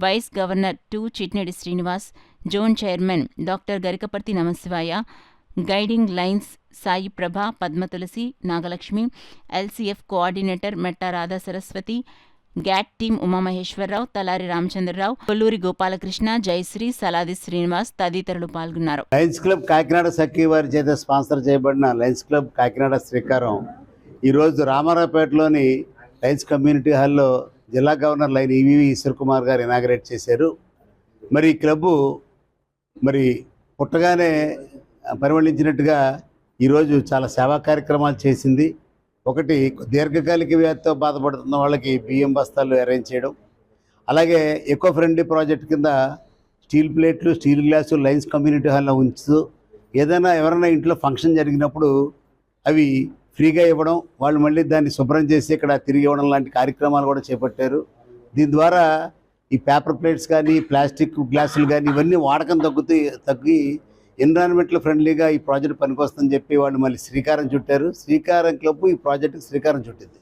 vice governor 2 Chitnedi Srinivas, zone chairman doctor Garikaparthi Namasivaya, guiding lions Sai Prabha, Padmatulasi, Nagalakshmi, LCF coordinator Metta Radha Saraswati, GAT team Umamaheswararao, Talari Ramachandrarao, Kolluri Gopalakrishna, Jayashree, Saladi Srinivas తదితరులు పాల్గొన్నారు. లయన్స్ క్లబ్ కాకినాడ సఖీ వారి చేత స్పాన్సర్ చేయబడిన లయన్స్ క్లబ్ కాకినాడ శ్రీకారం ఈరోజు రామారావుపేటలోని లయన్స్ కమ్యూనిటీ హాల్లో జిల్లా గవర్నర్ లైన్ ఈవీవి ఈశ్వర్ కుమార్ గారు ఇనాగరేట్ చేశారు. మరి ఈ క్లబ్బు పుట్టగానే పరిమళించినట్టుగా ఈరోజు చాలా సేవా కార్యక్రమాలు చేసింది. ఒకటి, దీర్ఘకాలిక వ్యాధితో బాధపడుతున్న వాళ్ళకి బియ్యం బస్తాలు అరేంజ్ చేయడం, అలాగే ఎకో ఫ్రెండ్లీ ప్రాజెక్ట్ కింద స్టీల్ ప్లేట్లు, స్టీల్ గ్లాసు లయన్స్ కమ్యూనిటీ హాల్లో ఉంచుతూ ఎవరైనా ఇంట్లో ఫంక్షన్ జరిగినప్పుడు అవి ఫ్రీగా ఇవ్వడం, వాళ్ళు మళ్ళీ దాన్ని శుభ్రం చేసి ఇక్కడ తిరిగి ఇవ్వడం లాంటి కార్యక్రమాలు కూడా చేపట్టారు. దీని ద్వారా ఈ పేపర్ ప్లేట్స్ కానీ, ప్లాస్టిక్ గ్లాసులు కానీ ఇవన్నీ వాడకం తగ్గి ఎన్విరాన్మెంటల్ ఫ్రెండ్లీగా ఈ ప్రాజెక్ట్ పనికొస్తుందని చెప్పి వాళ్ళు మళ్ళీ శ్రీకారం చుట్టారు. శ్రీకారం క్లబ్ ఈ ప్రాజెక్టుకి శ్రీకారం చుట్టింది.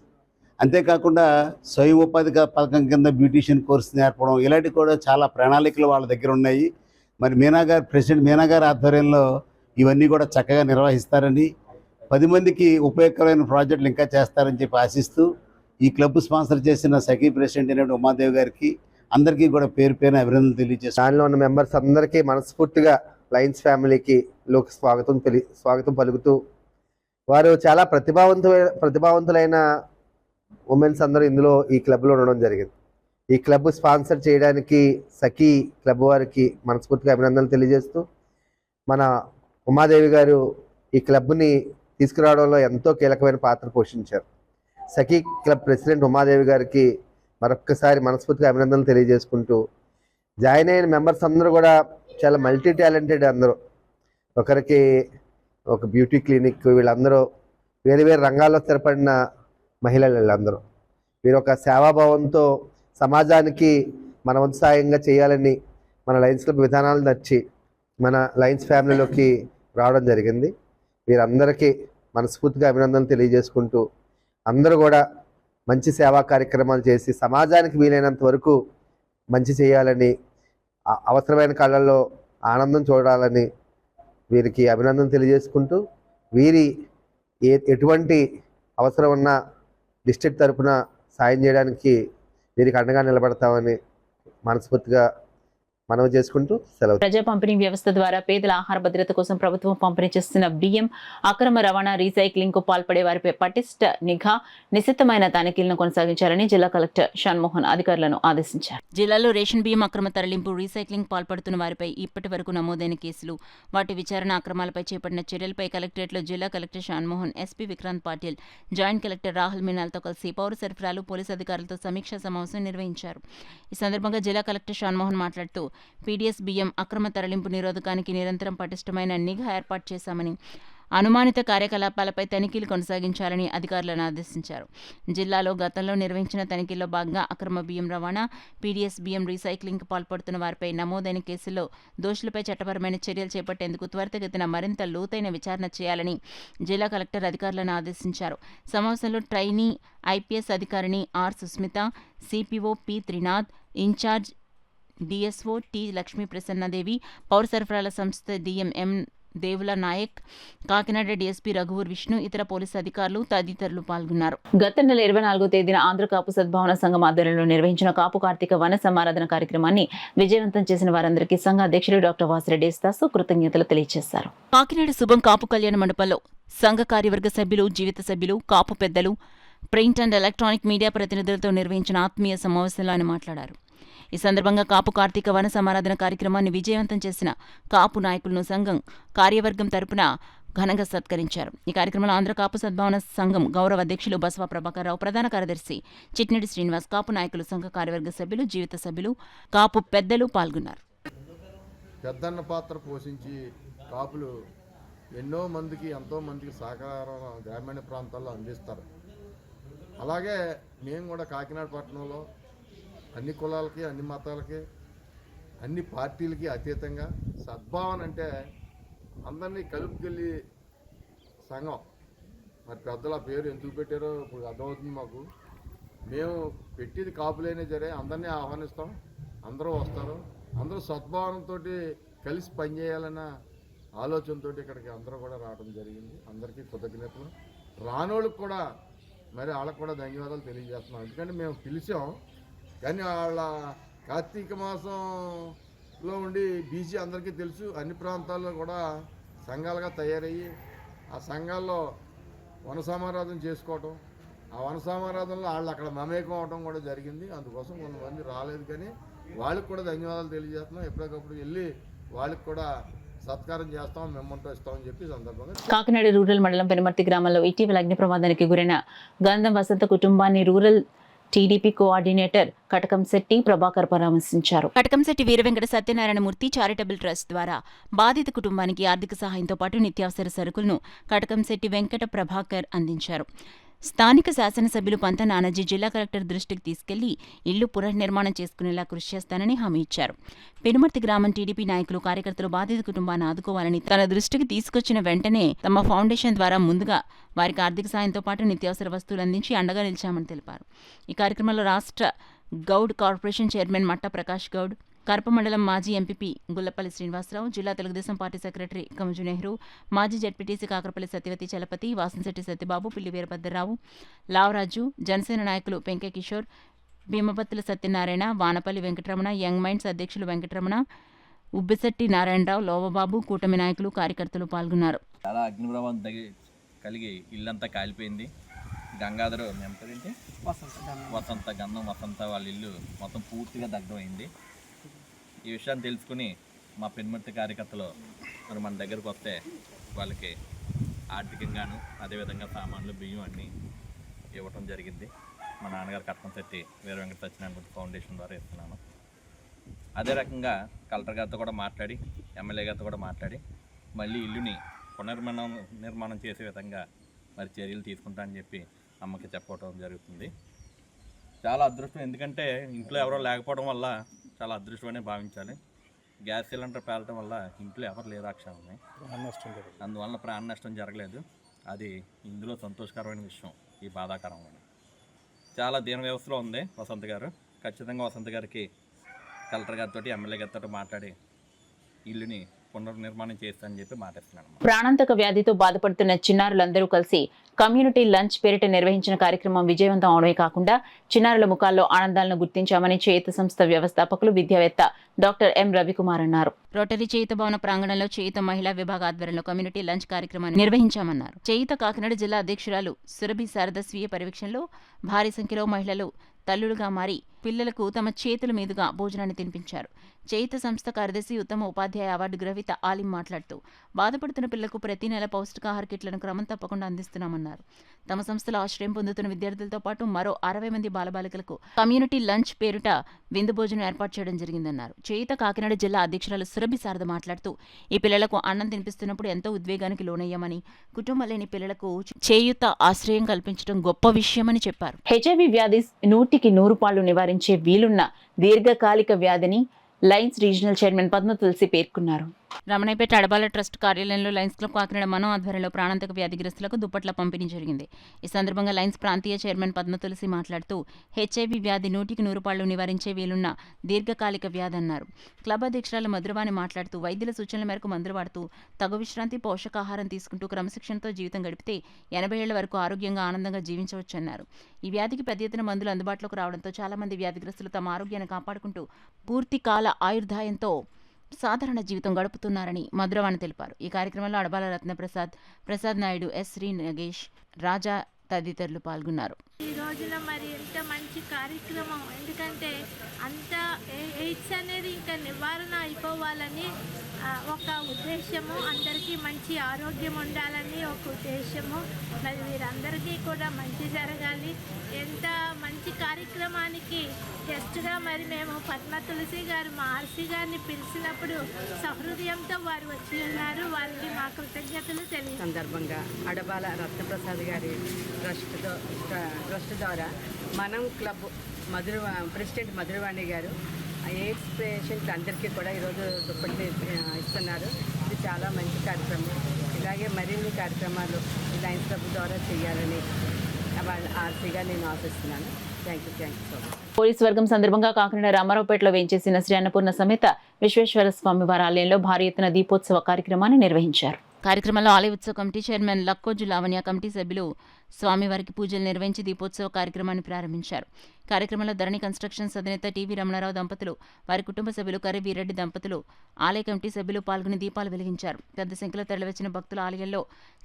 అంతేకాకుండా స్వయం ఉపాధి పథకం కింద బ్యూటీషియన్ కోర్సు నేర్పడం, ఇలాంటివి కూడా చాలా ప్రణాళికలు వాళ్ళ దగ్గర ఉన్నాయి. మరి ప్రెసిడెంట్ మీనా గారి ఆధ్వర్యంలో ఇవన్నీ కూడా చక్కగా నిర్వహిస్తారని, 10 మందికి ఉపయోగకరమైన ప్రాజెక్టులు ఇంకా చేస్తారని చెప్పి ఆశిస్తూ ఈ క్లబ్ స్పాన్సర్ చేసిన సఖీ ప్రెసిడెంట్ అయినటువంటి ఉమాదేవి గారికి అందరికీ కూడా పేరు పేరున అభినందనలు తెలియజేస్తారు. దానిలో ఉన్న మెంబర్స్ అందరికీ మనస్ఫూర్తిగా లయన్స్ ఫ్యామిలీకి స్వాగతం పలుకుతూ, వారు చాలా ప్రతిభావంతులైన ఉమెన్స్ అందరూ ఇందులో ఈ క్లబ్లో ఉండడం జరిగింది. ఈ క్లబ్ స్పాన్సర్ చేయడానికి సఖీ క్లబ్ వారికి మనస్ఫూర్తిగా అభినందనలు తెలియజేస్తూ, మన ఉమాదేవి గారు ఈ క్లబ్ని తీసుకురావడంలో ఎంతో కీలకమైన పాత్ర పోషించారు. సఖీ క్లబ్ ప్రెసిడెంట్ ఉమాదేవి గారికి మరొక్కసారి మనస్ఫూర్తిగా అభినందనలు తెలియజేసుకుంటూ, జాయిన్ అయిన మెంబర్స్ అందరూ కూడా చాలా మల్టీ టాలెంటెడ్. అందరూ ఒకరికి ఒక బ్యూటీ క్లినిక్, వీళ్ళందరూ వేరే వేరే రంగాల్లో స్థిరపడిన మహిళలు. వీళ్ళందరూ వీరు ఒక సేవాభావంతో సమాజానికి మన వంతు సాయంగా చేయాలని మన లయన్స్ క్లబ్ విధానాలు నచ్చి మన లయన్స్ ఫ్యామిలీలోకి రావడం జరిగింది. వీరందరికీ మనస్ఫూర్తిగా అభినందనలు తెలియజేసుకుంటూ, అందరూ కూడా మంచి సేవా కార్యక్రమాలు చేసి సమాజానికి వీలైనంత వరకు మంచి చేయాలని, అవసరమైన కళల్లో ఆనందం చూడాలని వీరికి అభినందన తెలియజేసుకుంటూ, వీరి ఎటువంటి అవసరం ఉన్న డిస్ట్రిక్ట్ తరఫున సాయం చేయడానికి వీరికి అండగా నిలబడతామని మనస్ఫూర్తిగా మనవి చేసుకుంటూ సెలవు. ప్రజా పంపిణీ వ్యవస్థ ద్వారా పేదల ఆహార భద్రత కోసం ప్రభుత్వం పంపిణీ చేస్తున్న బియ్యం అక్రమ రవాణా, రీసైక్లింగ్ కు పాల్పడే వారిపై పటిష్ట నిఘా, నిశితమైన తనిఖీలను కొనసాగించాలని జిల్లా కలెక్టర్ షణ్మోహన్ అధికారులను ఆదేశించారు. జిల్లాలో రేషన్ బియ్యం అక్రమ తరలింపు, రీసైక్లింగ్ పాల్పడుతున్న వారిపై ఇప్పటి వరకు నమోదైన కేసులు, వాటి విచారణ, అక్రమాలపై చేపట్టిన చర్యలపై కలెక్టరేట్లో జిల్లా collector Shanmohan, SP Vikrant Patil, joint collector Rahul మీనాల్తో కలిసి పౌర సరఫరాలు, పోలీసు అధికారులతో సమీక్షా సమావేశం నిర్వహించారు. ఈ సందర్భంగా జిల్లా కలెక్టర్ షణ్మోహన్ మాట్లాడుతూ పీడీఎస్ బియ్యం అక్రమ తరలింపు నిరోధకానికి నిరంతరం పటిష్టమైన నిఘా ఏర్పాటు చేశామని, అనుమానిత కార్యకలాపాలపై తనిఖీలు కొనసాగించాలని అధికారులను ఆదేశించారు. జిల్లాలో గతంలో నిర్వహించిన తనిఖీల్లో భాగంగా అక్రమ బియ్యం రవాణా, పీడీఎస్ బియ్యం రీసైక్లింగ్కి పాల్పడుతున్న వారిపై నమోదైన కేసుల్లో దోషులపై చట్టపరమైన చర్యలు చేపట్టేందుకు త్వరితగతిన మరింత లోతైన విచారణ చేయాలని జిల్లా కలెక్టర్ అధికారులను ఆదేశించారు. సమావేశంలో ట్రైనీ ఐపీఎస్ అధికారిని R Susmita, CPO P Trinath, incharge DSO T Lakshmi Prasannadevi, పౌర సరఫరాల సంస్థ DM M Devula Nayak, Kakinada DSP రఘువూర్ విష్ణు, ఇతర పోలీసు అధికారులు తదితరులు పాల్గొన్నారు. గత నెల 24వ తేదీన ఆంధ్ర కాపు సద్భావన సంఘం ఆధ్వర్యంలో నిర్వహించిన కాపు కార్తీక వన సమారాధన కార్యక్రమాన్ని విజయవంతం చేసిన వారందరికీ సంఘ అధ్యక్షుడు డాక్టర్ వాసిరెడ్డి యేసుదాసు కృతజ్ఞతలు తెలియజేశారు. కాకినాడ శుభం కాపు కళ్యాణ మండపంలో సంఘ కార్యవర్గ సభ్యులు, జీవిత సభ్యులు, కాపు పెద్దలు, ప్రింట్ అండ్ ఎలక్ట్రానిక్ మీడియా ప్రతినిధులతో నిర్వహించిన ఆత్మీయ సమావేశంలో ఆయన మాట్లాడారు. ఈ సందర్భంగా కాపు కార్తీక వన సమారాధన కార్యక్రమాన్ని విజయవంతం చేసిన కాపు నాయకులను సంఘం కార్యవర్గం తరపున ఘనంగా సత్కరించారు. ఈ కార్యక్రమంలో ఆంధ్ర కాపు సద్భావన సంఘం గౌరవ అధ్యక్షులు బసవ ప్రభాకర్రావు, ప్రధాన కార్యదర్శి చిట్నిడి శ్రీనివాస్, కాపు నాయకులు, సంఘ కార్యవర్గ సభ్యులు, జీవిత సభ్యులు, కాపు పెద్దలు పాల్గొన్నారు. పెద్దన్న పాత్ర పోషించి కాపులు ఎంతో మందికి సహకారం గ్రామీణ ప్రాంతాల్లో అందిస్తారు. అలాగే మేము కూడా కాకినాడ పట్టణంలో అన్ని కులాలకి, అన్ని మతాలకి, అన్ని పార్టీలకి అతీతంగా సద్భావన అంటే అందరినీ కలుపుకెళ్ళి సంఘం. మరి పెద్దల పేరు ఎందుకు పెట్టారో ఇప్పుడు అర్థమవుతుంది మాకు. మేము పెట్టేది కాపులైనా సరే అందరినీ ఆహ్వానిస్తాం, అందరూ వస్తారు, అందరూ సద్భావనతో కలిసి పనిచేయాలన్న ఆలోచనతో ఇక్కడికి అందరూ కూడా రావడం జరిగింది. అందరికీ కృతజ్ఞతలు. రానోళ్ళకి కూడా మరి వాళ్ళకు కూడా ధన్యవాదాలు తెలియజేస్తున్నాం. ఎందుకంటే మేము పిలిచాం, కానీ వాళ్ళ కార్తీక మాసంలో ఉండి బీసీ అందరికీ తెలుసు, అన్ని ప్రాంతాల్లో కూడా సంఘాలుగా తయారయ్యి ఆ సంఘాల్లో వన సమారాధన చేసుకోవటం, ఆ వన సమారాధనలో వాళ్ళు అక్కడ మమేకం అవడం కూడా జరిగింది. అందుకోసం కొంతమంది రాలేదు, కానీ వాళ్ళకి కూడా ధన్యవాదాలు తెలియజేస్తున్నాం. ఎప్పటికప్పుడు వెళ్ళి వాళ్ళకి కూడా సత్కారం చేస్తాం, మెమ్మంటో ఇస్తామని చెప్పి సందర్భంగా. కాకినాడ రూరల్ మండలం పెనుమర్తి గ్రామంలో ఇటీవల అగ్ని ప్రమాదానికి గురైన గంధం వసంత కుటుంబాన్ని rural TDP coordinator Katakamsetti Prabhakar పరామర్శించారు. కటకంశెట్టి వీరవెంకట సత్యనారాయణమూర్తి చారిటబుల్ ట్రస్ట్ ద్వారా బాధిత కుటుంబానికి ఆర్థిక సహాయంతో పాటు నిత్యావసర సరుకులను కటకంశెట్టి వెంకట ప్రభాకర్ అందించారు. స్థానిక శాసనసభ్యులు పంత నానాజీ జిల్లా కలెక్టర్ దృష్టికి తీసుకెళ్లి ఇళ్లు పునర్నిర్మాణం చేసుకునేలా కృషి చేస్తానని హామీ ఇచ్చారు. పెనుమర్తి గ్రామం టీడీపీ నాయకులు, కార్యకర్తలు బాధిత కుటుంబాన్ని ఆదుకోవాలని తన దృష్టికి తీసుకొచ్చిన వెంటనే తమ ఫౌండేషన్ ద్వారా ముందుగా వారికి ఆర్థిక సాయంతో పాటు నిత్యావసర వస్తువులు అందించి అండగా నిలిచామని తెలిపారు. ఈ కార్యక్రమంలో రాష్ట్ర గౌడ్ కార్పొరేషన్ చైర్మన్ మట్ట ప్రకాష్ గౌడ్, కరప మండలం మాజీ ఎంపీపీ గుల్లపల్లి శ్రీనివాసరావు, జిల్లా తెలుగుదేశం పార్టీ సెక్రటరీ కమజు నెహ్రూ, మాజీ జడ్పీటీసీ కాకరపల్లి సత్యవతి చలపతి, వాసంశెట్టి సత్యబాబు, పిల్లి వీరభద్రరావు, లావరాజు, జనసేన నాయకులు పెంకే కిషోర్, భీమపత్తుల సత్యనారాయణ, వానపల్లి వెంకటరమణ, యంగ్ మైండ్స్ అధ్యక్షులు వెంకటరమణ, ఉబ్బిశెట్టి నారాయణరావు, లోవబాబు, కూటమి నాయకులు, కార్యకర్తలు పాల్గొన్నారు. చాలా అగ్ని ప్రమాదం కలిగి ఇల్లంతా కాలిపోయింది. గంగాధర్ ఏంటి వసంత గంధం వసంత వాళ్ళ ఇల్లు మొత్తం పూర్తిగా దగ్ధమైంది. ఈ విషయాన్ని తెలుసుకుని మా పెనుమర్తి కార్యకర్తలు మరి మన దగ్గరకు వస్తే వాళ్ళకి ఆర్థికంగాను అదేవిధంగా సామాన్లు, బియ్యం అన్నీ ఇవ్వటం జరిగింది. మా నాన్నగారు కటకంశెట్టి వీర వెంకట సత్యనారాయణ ఫౌండేషన్ ద్వారా ఇస్తున్నాను. అదే రకంగా కలెక్టర్ గారితో కూడా మాట్లాడి, ఎమ్మెల్యే గారితో కూడా మాట్లాడి మళ్ళీ ఇల్లుని నిర్మాణం చేసే విధంగా మరి చర్యలు తీసుకుంటానని చెప్పి అమ్మకి చెప్పడం జరుగుతుంది. చాలా అదృష్టం, ఎందుకంటే ఇంట్లో ఎవరో లేకపోవడం వల్ల చాలా అదృష్టమనే భావించాలి. గ్యాస్ సిలిండర్ పేలటం వల్ల ఇంట్లో ఎవరు లేరు అక్షరాన్ని, అందువల్ల ప్రాణ నష్టం జరగలేదు. అది ఇందులో సంతోషకరమైన విషయం. ఈ బాధాకరమైన చాలా దీన వ్యవస్థలో ఉంది వసంత గారు. ఖచ్చితంగా వసంత గారికి కలెక్టర్ గారితో, ఎమ్మెల్యే గారితో మాట్లాడి ఇల్లుని పునర్నిర్మాణం చేస్తానని చెప్పి మాటిస్తున్నాను. ప్రాణాంతక వ్యాధితో బాధపడుతున్న చిన్నారులందరూ కలిసి కమ్యూనిటీ లంచ్ పేరిట నిర్వహించిన కార్యక్రమం విజయవంతం అవడమే కాకుండా చిన్నారుల ముఖాల్లో ఆనందాలను గుర్తించామని చేయుత సంస్థ వ్యవస్థాపకులు విద్యావేత్త డాక్టర్ ఎం రవికుమార్ అన్నారు. రోటరీ చేయుత భవన ప్రాంగణంలో చేయుత మహిళా విభాగ ఆధ్వర్యంలో కమ్యూనిటీ లంచ్ కార్యక్రమాన్ని నిర్వహించామన్నారు. చేయుత కాకినాడ జిల్లా అధ్యక్షురాలు సురభి శారద స్వీయ పర్యవేక్షణలో భారీ సంఖ్యలో మహిళలు తల్లులుగా మారి పిల్లలకు తమ చేతుల మీదుగా భోజనాన్ని తినిపించారు. చేయుత సంస్థ కార్యదర్శి ఉత్తమ ఉపాధ్యాయ అవార్డు గ్రహీత ఆలిం మాట్లాడుతూ బాధపడుతున్న పిల్లలకు ప్రతి నెల పౌష్టికాహార కిట్లను క్రమం తప్పకుండా అందిస్తున్నామన్నారు. తమ సంస్థలో ఆశ్రయం పొందుతున్న విద్యార్థులతో పాటు మరో 60 మంది బాలబాలికలకు కమ్యూనిటీ లంచ్ పేరుట విందు భోజనం ఏర్పాటు చేయడం జరిగిందన్నారు. చేయుత కాకినాడ జిల్లా అధ్యక్షురాలు సురభి శారద మాట్లాడుతూ ఈ పిల్లలకు అన్నం తినిపిస్తున్నప్పుడు ఎంతో ఉద్వేగానికి లోనయ్యామని, కుటుంబం లేని పిల్లలకు చేయుత ఆశ్రయం కల్పించడం గొప్ప విషయమని చెప్పారు. హెచ్ఐవి వ్యాధి 100% నివారించే వీలున్న దీర్ఘకాలిక వ్యాధిని లయన్స్ రీజనల్ చైర్మన్ పద్మ తులసి పేర్కొన్నారు. రమణయ్యపేట అడబాల ట్రస్ట్ కార్యాలయంలో లయన్స్ క్లబ్ కాకినాడ మనం ఆధ్వర్యంలో ప్రాణాంతక వ్యాధిగ్రస్తులకు దుప్పట్ల పంపిణీ జరిగింది. ఈ సందర్భంగా లయన్స్ ప్రాంతీయ చైర్మన్ పద్మ తులసి మాట్లాడుతూ హెచ్ఐవి వ్యాధి 100% నివారించే వీలున్న దీర్ఘకాలిక వ్యాధి అన్నారు. క్లబ్ అధ్యక్షురాలు మధురవాణి మాట్లాడుతూ వైద్యుల సూచనల మేరకు మందులు వాడుతూ తగు విశ్రాంతి, పోషకాహారం తీసుకుంటూ క్రమశిక్షణతో జీవితం గడిపితే 80 ఏళ్ల వరకు ఆరోగ్యంగా ఆనందంగా జీవించవచ్చన్నారు. ఈ వ్యాధికి పెద్ద ఎత్తున మందులు అందుబాటులోకి రావడంతో చాలా మంది వ్యాధిగ్రస్తులు తమ ఆరోగ్యాన్ని కాపాడుకుంటూ పూర్తి కాల ఆయుర్దాయంతో సాధారణ జీవితం గడుపుతున్నారని మధురవాణి తెలిపారు. ఈ కార్యక్రమంలో అడబాల రత్నప్రసాద్, ప్రసాద్ నాయుడు, ఎస్ శ్రీ నగేష్, రాజా తదితరులు పాల్గొన్నారు. ఈ రోజున మరి ఎంత మంచి కార్యక్రమం, ఎందుకంటే అంత ఎయిడ్స్ అనేది ఇంకా నివారణ అయిపోవాలని ఒక ఉద్దేశము, అందరికీ మంచి ఆరోగ్యం ఉండాలని ఒక ఉద్దేశము. మరి వీరందరికీ కూడా మంచి జరగాలి. ఎంత మంచి కార్యక్రమానికి గెస్ట్గా మరి మేము పద్మ తులసి గారు, మా ఆర్సీ గారిని పిలిచినప్పుడు సహృదయంతో వారు వచ్చి ఉన్నారు. వారికి మా కృతజ్ఞతలు తెలియ సందర్భంగా అడబాల రత్నప్రసాద్ గారి ట్రస్ట్ ద్వారా మనం క్లబ్ ప్రెసిడెంట్ మధురవాణి గారు ఎయిడ్స్ పేషెంట్స్ అందరికీ కూడా ఈరోజు దుప్పటి ఇస్తున్నారు. ఇది చాలా మంచి కార్యక్రమం. ఇలాగే మరిన్ని కార్యక్రమాలు లయన్స్ క్లబ్ ద్వారా చేయాలని ఆర్సీగా నేను ఆశిస్తున్నాను. Thank you so much. Police వర్గం సందర్భంగా కాకినాడ రామారావుపేటలో వేంచేసిన శ్రీ అన్నపూర్ణ సమేత విశ్వేశ్వర స్వామి వారి ఆలయంలో భారీ ఎత్తున దీపోత్సవ కార్యక్రమాన్ని నిర్వహించారు. కార్యక్రమంలో ఆలయ ఉత్సవ committee chairman Lakkoju Lavanya, committee సభ్యులు స్వామివారికి పూజలు నిర్వహించి దీపోత్సవ కార్యక్రమాన్ని ప్రారంభించారు. కార్యక్రమంలో ధరణి కన్స్ట్రక్షన్స్ అధినేత టీవీ రమణారావు దంపతులు, వారి కుటుంబ సభ్యులు కర్రి వీరెడ్డి దంపతులు, ఆలయ కమిటీ సభ్యులు పాల్గొని దీపాలు వెలిగించారు. పెద్ద సంఖ్యలో తరలివచ్చిన భక్తులు ఆలయంలో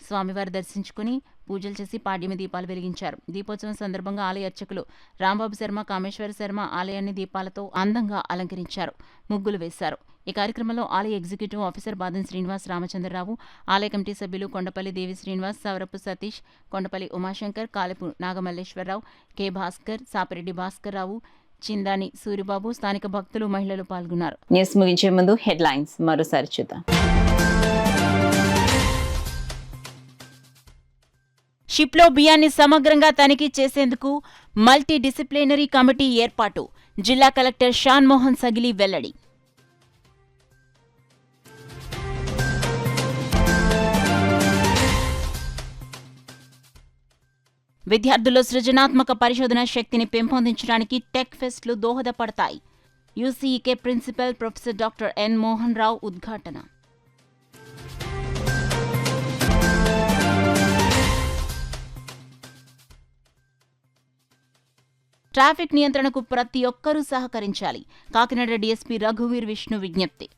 స్వామివారి దర్శించుకుని పూజలు చేసి పాడ్యమి దీపాలు వెలిగించారు. దీపోత్సవం సందర్భంగా ఆలయ అర్చకులు రాంబాబు శర్మ, కామేశ్వర శర్మ ఆలయాన్ని దీపాలతో అందంగా అలంకరించారు, ముగ్గులు వేశారు. ఈ కార్యక్రమంలో ఆలయ ఎగ్జిక్యూటివ్ ఆఫీసర్ బాదన్ శ్రీనివాస్, రామచంద్రరావు, ఆలయ కమిటీ సభ్యులు కొండపల్లి దేవి శ్రీనివాస్, సవరపు సతీష్, కొండపల్లి ఉమాశంకర్, కాలపు నాగమల్లేశ్వరరావు, కె భాస్కర్, సాపిరెడ్డి భాస్కర్ రావు, చిందాని సూరిబాబు, స్థానిక భక్తులు, మహిళలు పాల్గొన్నారు. న్యూస్ ముగించే ముందు హెడ్లైన్స్ మరోసారి చూద్దాం. షిప్లో బియ్యాన్ని సమగ్రంగా తనిఖీ చేసేందుకు మల్టీ డిసిప్లినరీ కమిటీ ఏర్పాటు, జిల్లా కలెక్టర్ షాన్ మోహన్ సగిలి వెల్లడి. విద్యార్థుల్లో సృజనాత్మక పరిశోధన శక్తిని పెంపొందించడానికి టెక్ ఫెస్ట్లు దోహదపడతాయి. UCEK principal professor doctor N Mohan Rao ఉద్ఘాటన. ట్రాఫిక్ నియంత్రణకు ప్రతి ఒక్కరూ సహకరించాలి, కాకినాడ డీఎస్పీ రఘువీర్ విష్ణు విజ్ఞప్తి.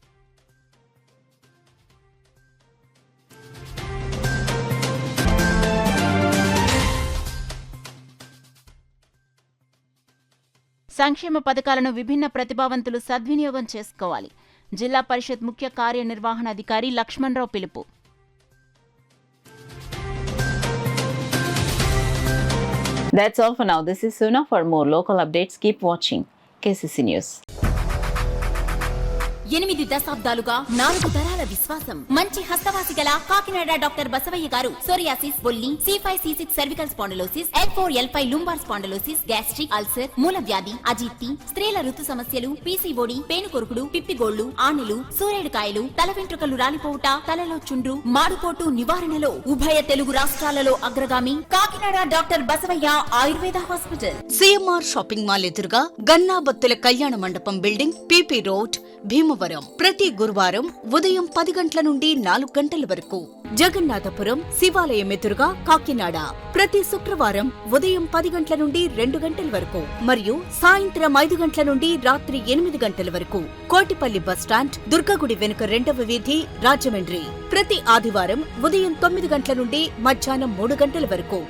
సంక్షేమ పథకాలను విభిన్న ప్రతిభావంతులు సద్వినియోగం చేసుకోవాలి, జిల్లా పరిషత్ ముఖ్య కార్యనిర్వహణాధికారి లక్ష్మణరావు పిలుపు. That's all for now. This is Suna. For more local updates, keep watching KCC News. 8 దశాబ్దాలుగా 4 తరాల విశ్వాసం, మంచి హస్తవాసి గల కాకినాడ డాక్టర్ బసవయ్య గారు సోరియాసిస్, బొల్లి, C5C6 cervical spondylosis, L4L5 lumbar spondylosis, gastric ulcer, మూల వ్యాధి, అజీర్తి, స్త్రీల ఋతు సమస్యలు, పీసీఓడి, పేనుకొరుకుడు, పిప్పిగోళ్లు, ఆనెలు, సూరేడుకాయలు, తల వెంట్రుకలు రాలిపోవుట, తలలో చుండ్రు, మాడుకోటు నివారణలో ఉభయ తెలుగు రాష్ట్రాలలో అగ్రగామి Kakinada doctor Basavayya Ayurveda hospital. CMR shopping mall ఎదురుగా గన్నాబత్తుల కళ్యాణ మండపం బిల్డింగ్, పీపీ రోడ్, భీమ భీమవరం ప్రతి గురువారం ఉదయం 10 గంటల నుండి 4 గంటల వరకు. జగన్నాథపురం శివాలయం ఎదురుగా కాకినాడ ప్రతి శుక్రవారం ఉదయం 10 గంటల నుండి 2 గంటల వరకు మరియు సాయంత్రం 5 గంటల నుండి రాత్రి 8 గంటల వరకు. కోటిపల్లి బస్టాండ్ దుర్గగుడి వెనుక 2వ వీధి రాజమండ్రి ప్రతి ఆదివారం ఉదయం 9 గంటల నుండి మధ్యాహ్నం 3 గంటల వరకు.